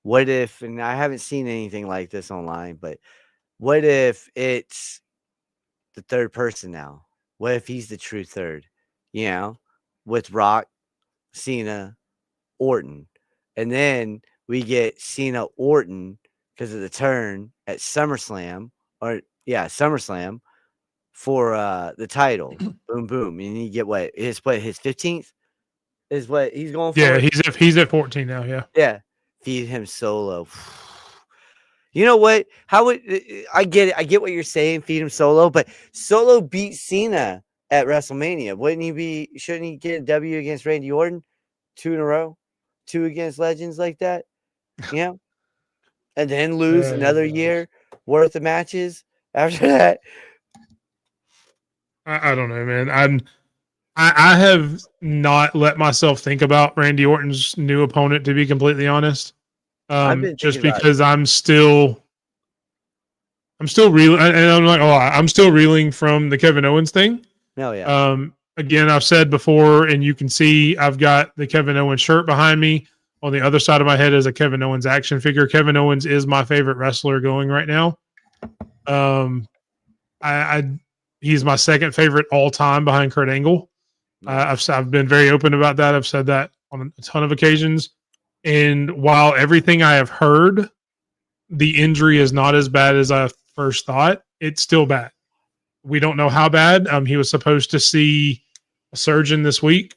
What if, and I haven't seen anything like this online, but what if it's the third person now? What if he's the true third? With Rock, Cena, Orton. And then we get Cena Orton because of the turn at SummerSlam, for the title. Boom, boom. And you get his 15th is what he's going for. Yeah, he's at 14 now. Yeah. Yeah. Feed him Solo. You know what? I get it. I get what you're saying. Feed him Solo, but Solo beat Cena at WrestleMania. Shouldn't he get a W against Randy Orton? 2 in a row? 2 against legends like that? And then lose another year worth of matches after that. I don't know, man. I have not let myself think about Randy Orton's new opponent, to be completely honest. Just because I'm still reeling, and I'm not gonna lie, I'm still reeling from the Kevin Owens thing. Oh yeah. Again, I've said before, and you can see I've got the Kevin Owens shirt behind me. On the other side of my head is a Kevin Owens action figure. Kevin Owens is my favorite wrestler going right now. I he's my second favorite all time behind Kurt Angle. I've been very open about that. I've said that on a ton of occasions. And while everything I have heard, the injury is not as bad as I first thought. It's still bad. We don't know how bad. He was supposed to see a surgeon this week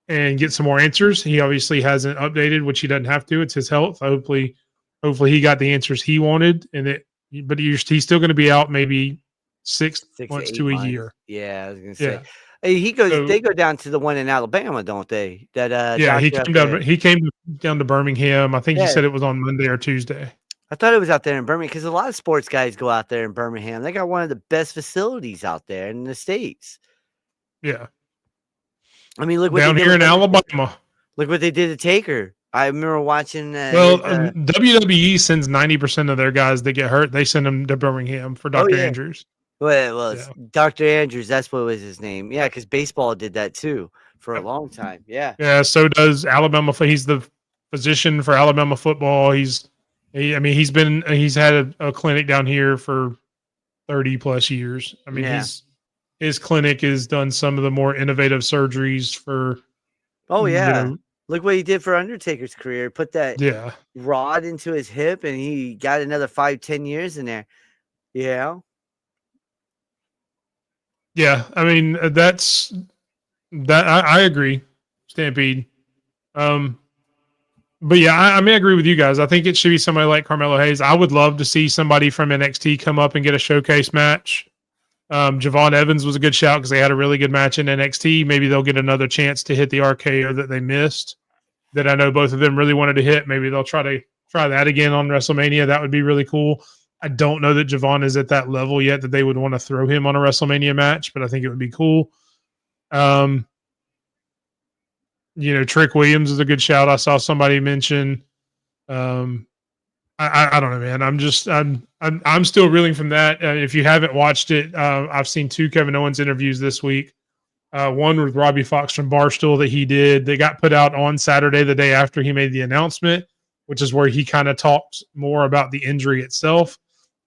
and get some more answers. He obviously hasn't updated, which he doesn't have to. It's his health. Hopefully he got the answers he wanted. But he's still going to be out maybe 6 months to a year. Yeah, I was going to say. Hey, they go down to the one in Alabama, don't they? That he came down to Birmingham. I think he said it was on Monday or Tuesday. I thought it was out there in Birmingham because a lot of sports guys go out there in Birmingham. They got one of the best facilities out there in the States. Yeah. I mean, look what down here in Alabama. Look what they did to Taker. I remember watching. WWE sends 90% of their guys that get hurt. They send them to Birmingham for Dr. Andrews. Well, Dr. Andrews, that's what was his name. Yeah, because baseball did that too for a long time. Yeah. Yeah, so does Alabama. He's the physician for Alabama football. He's had a clinic down here for 30 plus years. I mean, his clinic has done some of the more innovative surgeries for. Oh yeah. Look what he did for Undertaker's career. Put that rod into his hip and he got another 5-10 years in there. Yeah. Yeah, I mean that's that. I agree, Stampede. But yeah, I agree with you guys. I think it should be somebody like Carmelo Hayes. I would love to see somebody from NXT come up and get a showcase match. Javon Evans was a good shout because they had a really good match in NXT. Maybe they'll get another chance to hit the RKO that they missed. That I know both of them really wanted to hit. Maybe they'll try that again on WrestleMania. That would be really cool. I don't know that Javon is at that level yet that they would want to throw him on a WrestleMania match, but I think it would be cool. Trick Williams is a good shout. I saw somebody mention. I don't know, man. I'm still reeling from that. If you haven't watched it, I've seen 2 Kevin Owens interviews this week. One with Robbie Fox from Barstool that he did. They got put out on Saturday, the day after he made the announcement, which is where he kind of talks more about the injury itself.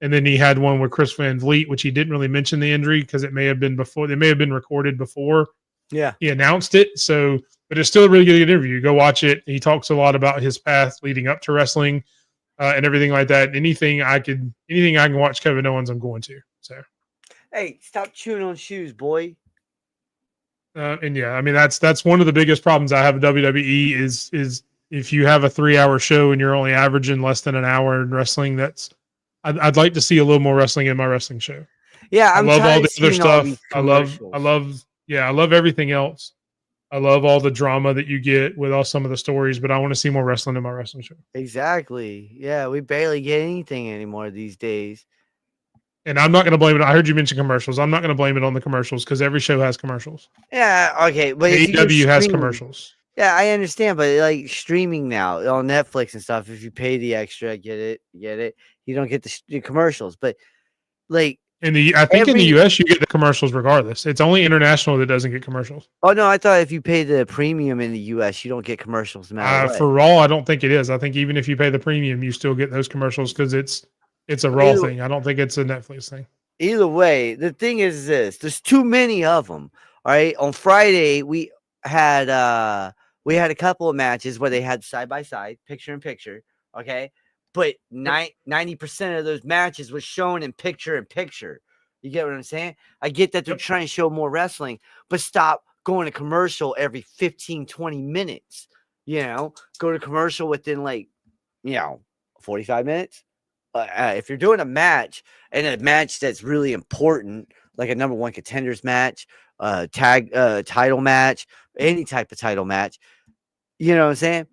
And then he had one with Chris Van Vliet, which he didn't really mention the injury because it may have been before. They may have been recorded before he announced it. So, but it's still a really good interview. Go watch it. He talks a lot about his path leading up to wrestling and everything like that. Anything I can watch Kevin Owens, I'm going to. So, hey, stop chewing on shoes, boy. And yeah, I mean that's one of the biggest problems I have with WWE is if you have a 3-hour show and you're only averaging less than an hour in wrestling, I'd like to see a little more wrestling in my wrestling show. Yeah, I love all the other stuff. I love everything else. I love all the drama that you get with all some of the stories, but I want to see more wrestling in my wrestling show. Exactly. Yeah, we barely get anything anymore these days. And I'm not going to blame it. I heard you mention commercials. I'm not going to blame it on the commercials because every show has commercials. Yeah, okay. But AEW has commercials. Yeah, I understand, but like streaming now on Netflix and stuff, if you pay the extra, get it. You don't get the commercials, but like I think in the US you get the commercials regardless. It's only international that doesn't get commercials. Oh no, I thought if you pay the premium in the US, you don't get commercials. For Raw, I don't think it is. I think even if you pay the premium, you still get those commercials because it's a Raw thing. I don't think it's a Netflix thing. Either way, the thing is this: there's too many of them. All right, on Friday we had a couple of matches where they had side by side, picture in picture. Okay. But 90% of those matches was shown in picture in picture. You get what I'm saying? I get that they're trying to show more wrestling, but stop going to commercial every 15, 20 minutes. Go to commercial within 45 minutes. If you're doing a match and a match that's really important, like a number 1 contenders match, title match, any type of title match, you know what I'm saying?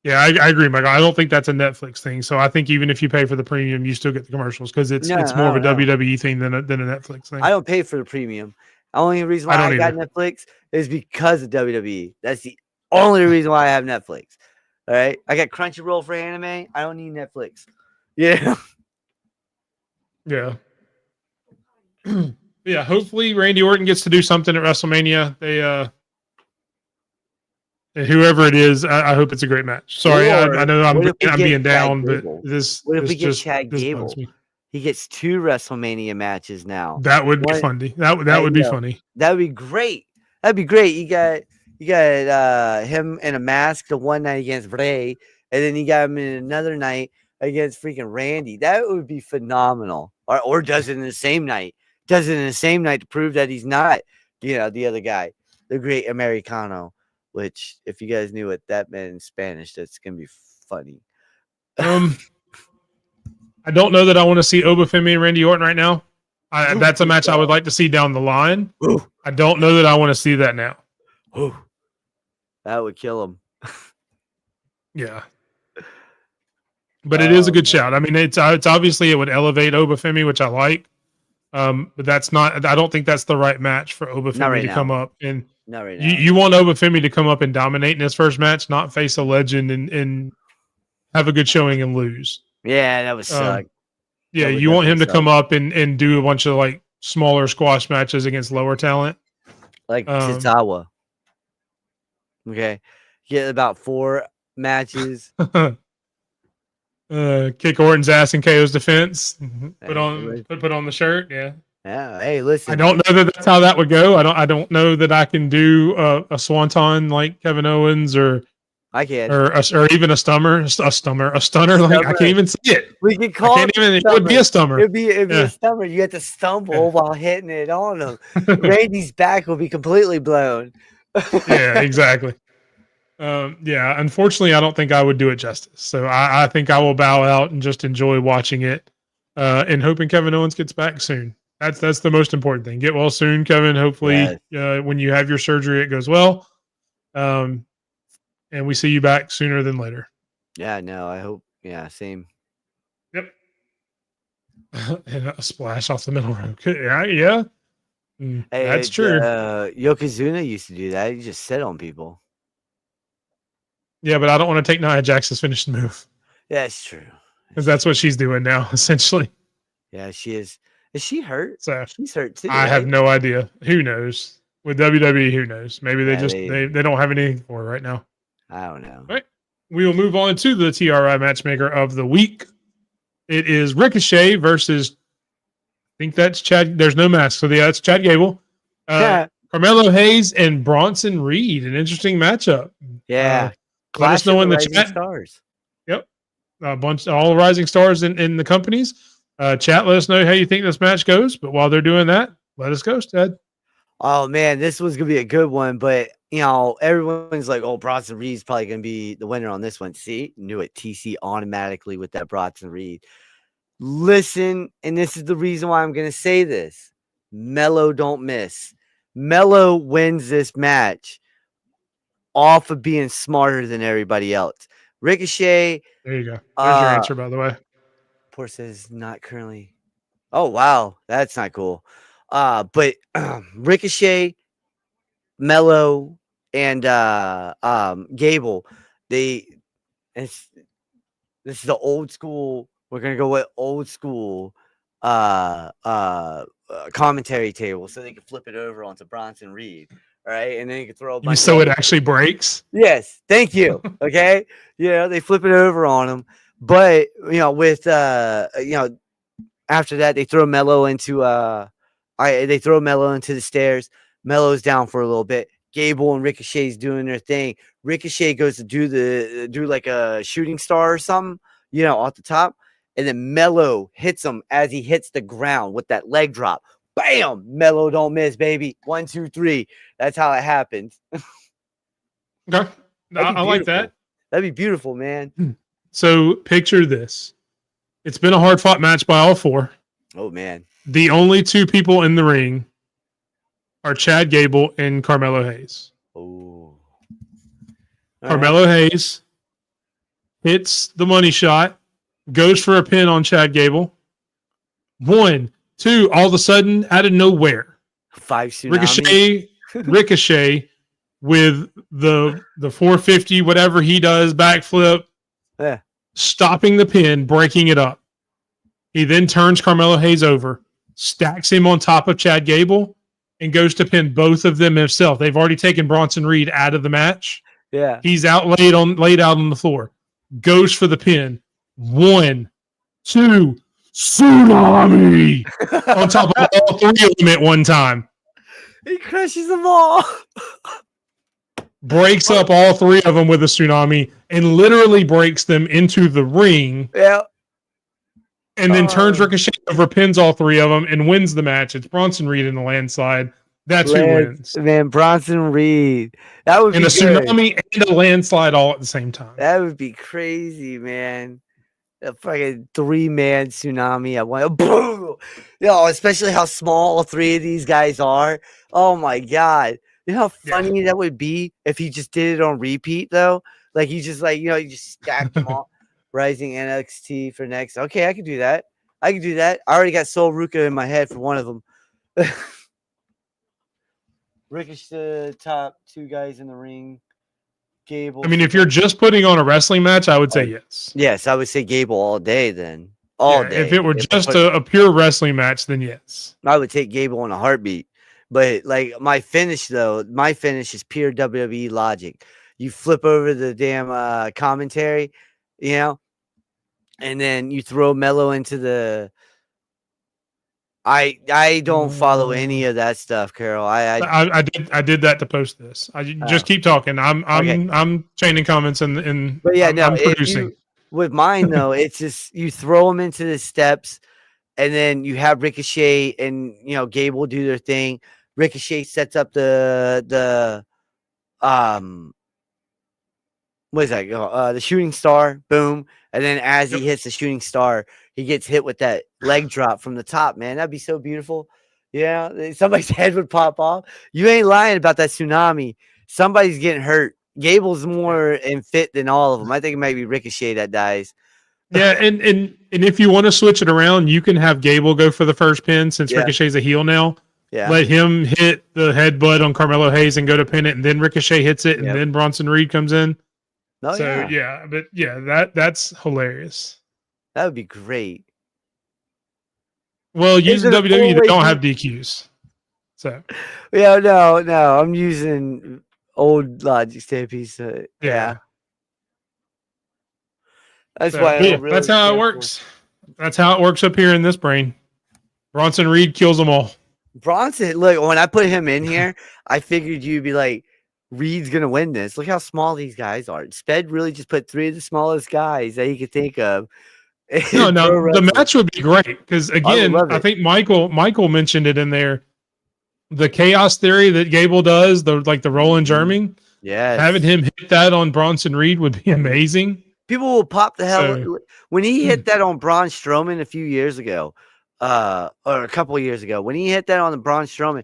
Yeah, I agree, Michael. I don't think that's a Netflix thing. So I think even if you pay for the premium, you still get the commercials because it's more of a WWE thing than a Netflix thing. I don't pay for the premium. The only reason why I got Netflix is because of WWE. That's the only reason why I have Netflix. All right, I got Crunchyroll for anime. I don't need Netflix. Yeah. Yeah. Yeah. Hopefully, Randy Orton gets to do something at WrestleMania. Whoever it is, I hope it's a great match. Sorry, I know I'm being down, but this. What if we get just Chad Gable? He gets 2 WrestleMania matches now. That would be One- funny. That would be funny. That'd be great. That'd be great. You got him in a mask the one night against Bray, and then you got him in another night against freaking Randy. That would be phenomenal. Or does it in the same night. Does it in the same night to prove that he's not, the other guy, the great Americano. Which, if you guys knew what that meant in Spanish, that's gonna be funny. I don't know that I want to see Obafemi and Randy Orton right now. That's a match I would like to see down the line. Ooh. I don't know that I want to see that now. Ooh. That would kill him. Yeah. But it is a good shout. I mean, it's obviously it would elevate Obafemi, which I like. But that's not. I don't think that's the right match for Obafemi to come up and. Not right now. You want Obafemi to come up and dominate in his first match, not face a legend and have a good showing and lose. Yeah, that would suck. Yeah, That would you want him to definitely come up and do a bunch of like smaller squash matches against lower talent. Like Tozawa. Okay. Get about 4 matches. Kick Orton's ass in KO's defense. Put on the shirt. Yeah. Yeah. Hey, listen. I don't know that that's how that would go. I don't know that I can do a swanton like Kevin Owens or I can. or even a stunner. Like I can't even see it. We can call It would be a stummer. It'd be a stummer. You have to stumble while hitting it on him. Randy's back will be completely blown. Yeah, exactly. Yeah, unfortunately, I don't think I would do it justice. So I think I will bow out and just enjoy watching it and hoping Kevin Owens gets back soon. That's the most important thing. Get well soon, Kevin. Hopefully, when you have your surgery, it goes well. And we see you back sooner than later. Yeah, no, I hope. Yeah, same. Yep. And a splash off the middle rope. Yeah. Hey, that's true. Yokozuna used to do that. He just sit on people. Yeah, but I don't want to take Nia Jax's finishing move. Yeah, it's true. Because that's what she's doing now, essentially. Yeah, she is. Is she hurt? So she's hurt too. I have no idea. Who knows? With WWE, who knows? Maybe they they don't have anything for her right now. I don't know. All right. We will move on to the TRI matchmaker of the week. It is Ricochet versus, I think that's Chad. There's no mask. So yeah, that's Chad Gable. Carmelo Hayes and Bronson Reed. An interesting matchup. Yeah. Let us know in the chat. Stars. Yep. A bunch, all rising stars in the companies. Chat, let us know how you think this match goes. But while they're doing that, let us go, Ted. Oh, man, this was going to be a good one. But, everyone's like, oh, Bronson Reed's probably going to be the winner on this one. See, knew it. TC automatically with that Bronson Reed. Listen, and this is the reason why I'm going to say this. Melo don't miss. Melo wins this match off of being smarter than everybody else. Ricochet. There you go. There's your answer, by the way. Poor says not currently. Oh, wow. That's not cool. But Ricochet, Melo, and Gable, this is the old school. We're gonna go with old school commentary table, so they can flip it over onto Bronson Reed. All right, and then you can throw a bunch. So it actually breaks. Yes, thank you. Okay, they flip it over on him, but with after that they throw Melo into the stairs. Melo's down for a little bit. Gable and Ricochet's doing their thing. Ricochet goes to do like a shooting star or something, off the top, and then Melo hits him as he hits the ground with that leg drop. Bam! Melo don't miss, baby. 1, 2, 3. That's how it happens. Okay, I like that. That'd be beautiful, man. So picture this: it's been a hard-fought match by all 4. Oh man! The only 2 people in the ring are Chad Gable and Carmelo Hayes. Oh. Carmelo Hayes hits the money shot, goes for a pin on Chad Gable. 1, 2, all of a sudden, out of nowhere, 5 tsunami. Ricochet with the 450, whatever he does, backflip, stopping the pin, breaking it up. He then turns Carmelo Hayes over, stacks him on top of Chad Gable, and goes to pin both of them himself. They've already taken Bronson Reed out of the match. Yeah. He's laid out on the floor. Goes for the pin. 1, 2, tsunami on top of all three of them at one time. He crushes them all. Breaks up all three of them with a tsunami and literally breaks them into the ring. Yeah. And then turns Ricochet over, pins all three of them, and wins the match. It's Bronson Reed in the landslide. That's who wins. Man, Bronson Reed. That would be a good. Tsunami and a landslide all at the same time. That would be crazy, man. A fucking 3-man tsunami at one. Boom! Especially how small all three of these guys are. Oh my god. You know how funny that would be if he just did it on repeat though? Like he just you just stacked them all. Rising NXT for next. Okay, I can do that. I already got Sol Ruka in my head for one of them. Ricochet, top 2 guys in the ring. Gable. I mean, if you're just putting on a wrestling match, I would say yes. Yes, I would say Gable all day then. All day. If it were just a pure wrestling match, then yes. I would take Gable in a heartbeat. But like my finish is pure WWE logic. You flip over the damn commentary, and then you throw Mello into the. I don't follow any of that stuff, Carol. I did that to post this. I just keep talking. I'm chaining comments and but yeah, I'm producing. With mine though, it's just you throw them into the steps, and then you have Ricochet and Gable do their thing. Ricochet sets up the what is that? The shooting star, boom, and then as he hits the shooting star, he gets hit with that leg drop from the top. Man, that'd be so beautiful. Yeah, somebody's head would pop off. You ain't lying about that tsunami. Somebody's getting hurt. Gable's more in fit than all of them. I think it might be Ricochet that dies. Yeah, and if you want to switch it around, you can have Gable go for the first pin since Ricochet's a heel now. Yeah. Let him hit the headbutt on Carmelo Hayes and go to pin it, and then Ricochet hits it, and then Bronson Reed comes in. Oh, that's hilarious. That would be great. Well, using WWE, they don't have DQs. So no, I'm using old Logic Stampede. Yeah. That's why. That's how it works. That's how it works up here in this brain. Bronson Reed kills them all. Bronson, look, when I put him in here, I figured you'd be like, Reed's gonna win this. Look how small these guys are. Sped really just put 3 of the smallest guys that he could think of. No, the match would be great because again, I think Michael mentioned it in there. The chaos theory that Gable does, the Roland Germing, having him hit that on Bronson Reed would be amazing. People will pop the hell when he hit that on Braun Strowman a few years ago, or a couple of years ago. When he hit that on the Braun Strowman,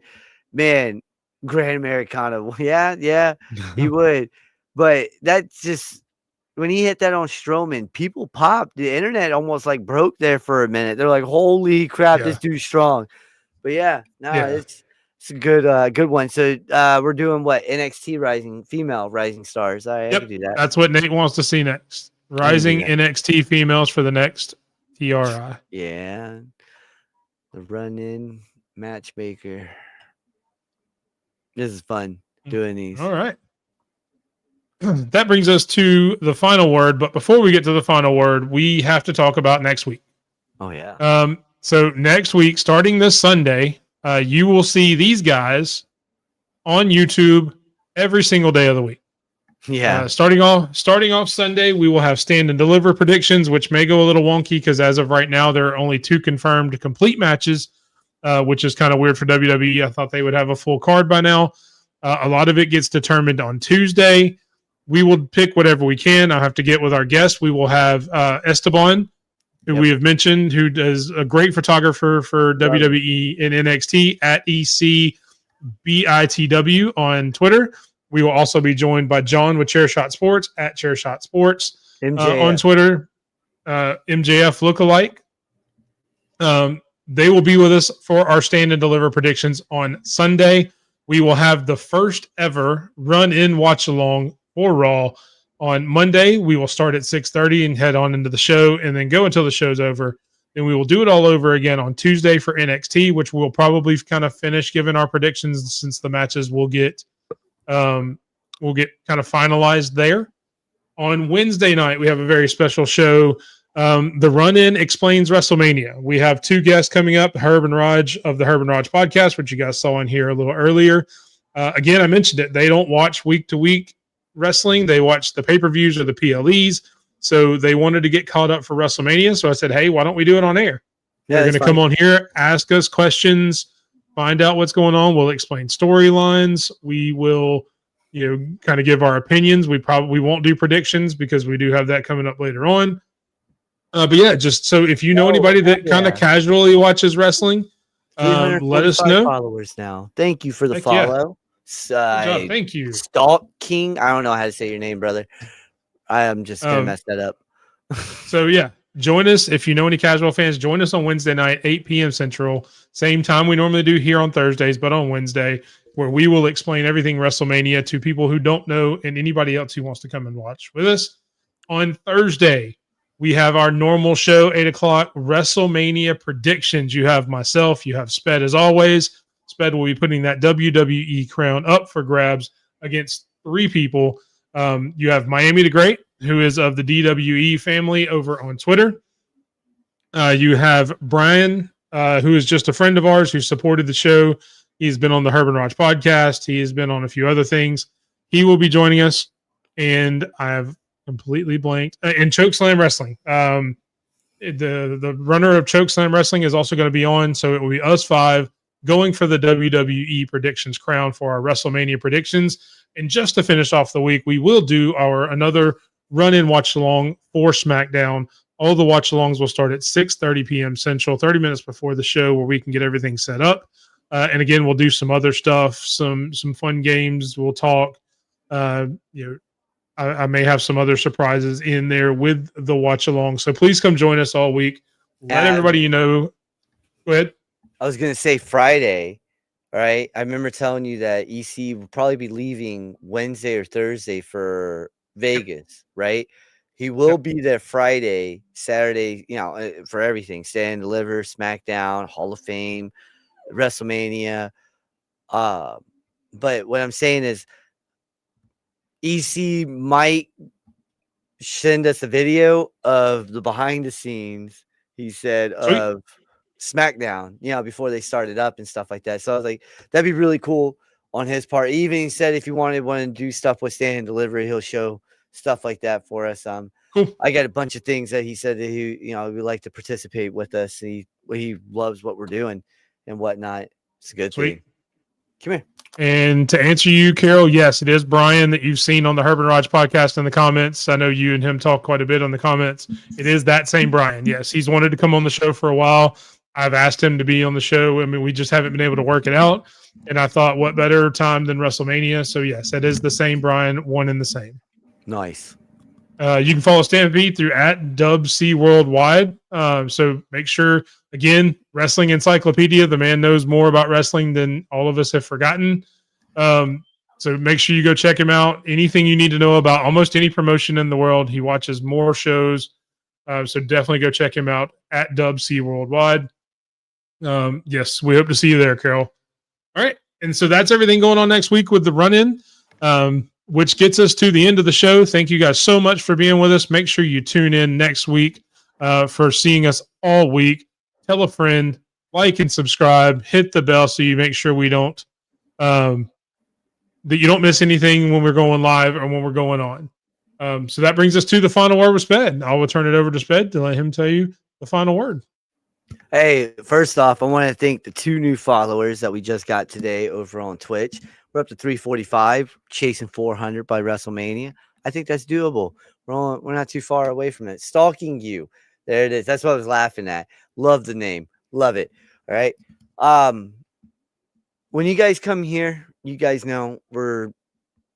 man, Grand Americana, he would. But that's just when he hit that on Strowman, people popped. The internet almost broke there for a minute. They're like, "Holy crap, this dude's strong!" But it's a good one. So we're doing what NXT female rising stars. I can do that. That's what Nate wants to see next. Rising NXT females for the next TRI. Yeah, the run-in matchmaker. This is fun doing these. All right. That brings us to the final word. But before we get to the final word, we have to talk about next week. Oh, yeah. So next week, starting this Sunday, you will see these guys on YouTube every single day of the week. Yeah. Starting off Sunday, we will have stand and deliver predictions, which may go a little wonky because as of right now, there are only 2 confirmed complete matches, which is kind of weird for WWE. I thought they would have a full card by now. A lot of it gets determined on Tuesday. We will pick whatever we can. I'll have to get with our guest. We will have Esteban, who we have mentioned, who is a great photographer for WWE and NXT at ECBITW on Twitter. We will also be joined by John with Chairshot Sports at Chairshot Sports on Twitter. MJF lookalike. They will be with us for our stand and deliver predictions on Sunday. We will have the first ever run-in watch-along for Raw on Monday. We will start at 6:30 and head on into the show and then go until the show's over. Then we will do it all over again on Tuesday for NXT, which we'll probably kind of finish giving our predictions since the matches will get kind of finalized there. On Wednesday night, we have a very special show. The run-in explains WrestleMania. We have two guests coming up, Herb and Raj of the Herb and Raj podcast, which you guys saw in here a little earlier. Again, I mentioned it. They don't watch week-to-week wrestling. They watch the pay-per-views or the PLEs. So they wanted to get caught up for WrestleMania. So I said, hey, why don't we do it on air? They're going to come on here, ask us questions, find out what's going on. We'll explain storylines. We will, kind of give our opinions. We probably won't do predictions because we do have that coming up later on. But yeah, just so if you know anybody that kind of casually watches wrestling, let us know. Followers now. Thank you for the follow. Yeah. Good job. Thank you. Stalk King. I don't know how to say your name, brother. I am just gonna mess that up. So yeah, join us if you know any casual fans. Join us on Wednesday night, 8 p.m. Central, same time we normally do here on Thursdays, but on Wednesday, where we will explain everything WrestleMania to people who don't know and anybody else who wants to come and watch with us. On Thursday, we have our normal show, 8 o'clock, WrestleMania predictions. You have myself, you have Sped as always. Sped will be putting that WWE crown up for grabs against three people. You have Miami the Great, who is of the DWE family over on Twitter. You have Brian, who is just a friend of ours who supported the show. He's been on the Herb and Raj podcast. He has been on a few other things. He will be joining us. And I have completely blanked. And Chokeslam Wrestling. The runner of Chokeslam Wrestling is also going to be on. So it will be us five going for the WWE predictions crown for our WrestleMania predictions. And just to finish off the week, we will do another run-in watch-along for SmackDown. All the watch-alongs will start at 6:30 p.m. Central, 30 minutes before the show, where we can get everything set up. And again, we'll do some other stuff, some fun games. We'll talk. I may have some other surprises in there with the watch-along. So please come join us all week. Let everybody know. Go ahead. I was going to say Friday. Right. I remember telling you that EC will probably be leaving Wednesday or Thursday for Vegas. Right. He will be there Friday, Saturday, for everything. Stand and Deliver, SmackDown, Hall of Fame, WrestleMania. But what I'm saying is EC might send us a video of the behind the scenes, he said, of SmackDown, before they started up and stuff like that. So I was like, that'd be really cool on his part. Even he said if you want to do stuff with Stand and Delivery, he'll show stuff like that for us. Cool. I got a bunch of things that he said that he would like to participate with us. He loves what we're doing and whatnot. It's a good thing. Come here. And to answer you, Carol, yes, it is Brian that you've seen on the Herb and Raj podcast in the comments. I know you and him talk quite a bit on the comments. It is that same Brian. Yes, he's wanted to come on the show for a while. I've asked him to be on the show. I mean, we just haven't been able to work it out. And I thought, what better time than WrestleMania? So, yes, it is the same Brian, one and the same. Nice. You can follow Stampede through @DubC Worldwide. So make sure, again, Wrestling Encyclopedia, the man knows more about wrestling than all of us have forgotten. So make sure you go check him out. Anything you need to know about almost any promotion in the world, he watches more shows. So definitely go check him out @DubC Worldwide. Yes, we hope to see you there, Carol. All right. And so that's everything going on next week with the run-in, which gets us to the end of the show. Thank you guys so much for being with us. Make sure you tune in next week for seeing us all week. Tell a friend, like and subscribe, hit the bell so you make sure we don't, that you don't miss anything when we're going live or when we're going on. So that brings us to the final word with Sped. I will turn it over to Sped to let him tell you the final word. Hey, first off, I want to thank the 2 new followers that we just got today over on Twitch. We're up to 345, chasing 400 by WrestleMania. I think that's doable. We're not too far away from it. Stalking You. There it is. That's what I was laughing at. Love the name. Love it. All right. When you guys come here, you guys know we're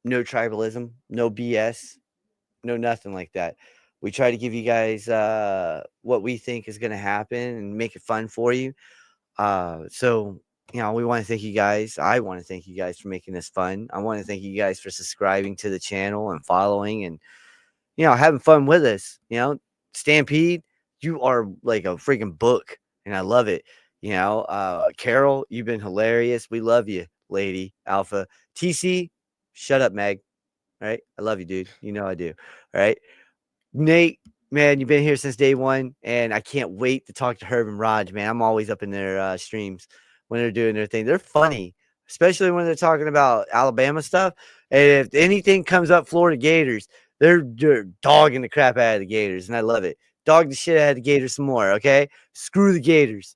no tribalism, no BS, no nothing like that. We try to give you guys what we think is going to happen and make it fun for you. So, we want to thank you guys. I want to thank you guys for making this fun. I want to thank you guys for subscribing to the channel and following and, having fun with us. Stampede, you are like a freaking book and I love it. Carol, you've been hilarious. We love you, lady, Alpha. TC, shut up, Meg. All right. I love you, dude. I do. All right. Nate, man, you've been here since day one, and I can't wait to talk to Herb and Raj, man. I'm always up in their streams when they're doing their thing. They're funny, especially when they're talking about Alabama stuff. And if anything comes up Florida Gators, they're dogging the crap out of the Gators, and I love it. Dog the shit out of the Gators some more, okay? Screw the Gators.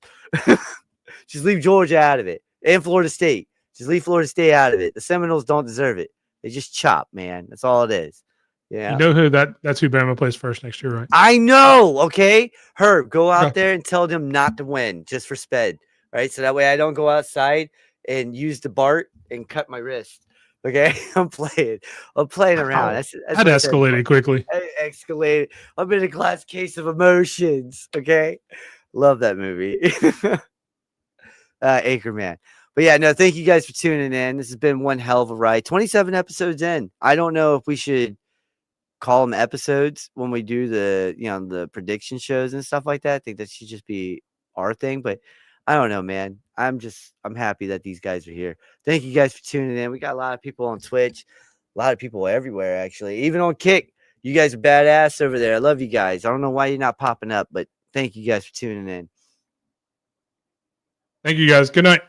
Just leave Georgia out of it, and Florida State. Just leave Florida State out of it. The Seminoles don't deserve it. They just chop, man. That's all it is. Yeah. You know who that's who Bama plays first next year, right? I know. Okay. Herb, go out Okay. there and tell them not to win just for sped. Right. So that way I don't go outside and use the BART and cut my wrist. Okay. I'm playing around. That's That escalated quickly. Escalated. I'm in a glass case of emotions. Okay. Love that movie. Anchorman. But yeah, no, thank you guys for tuning in. This has been one hell of a ride. 27 episodes in. I don't know if we should call them episodes when we do the prediction shows and stuff like that. I think that should just be our thing, but I don't know, man. I'm happy that these guys are here. Thank you guys for tuning in. We got a lot of people on Twitch, a lot of people everywhere, actually, even on Kick. You guys are badass over there. I love you guys. I don't know why you're not popping up, but thank you guys for tuning in. Thank you guys. Good night.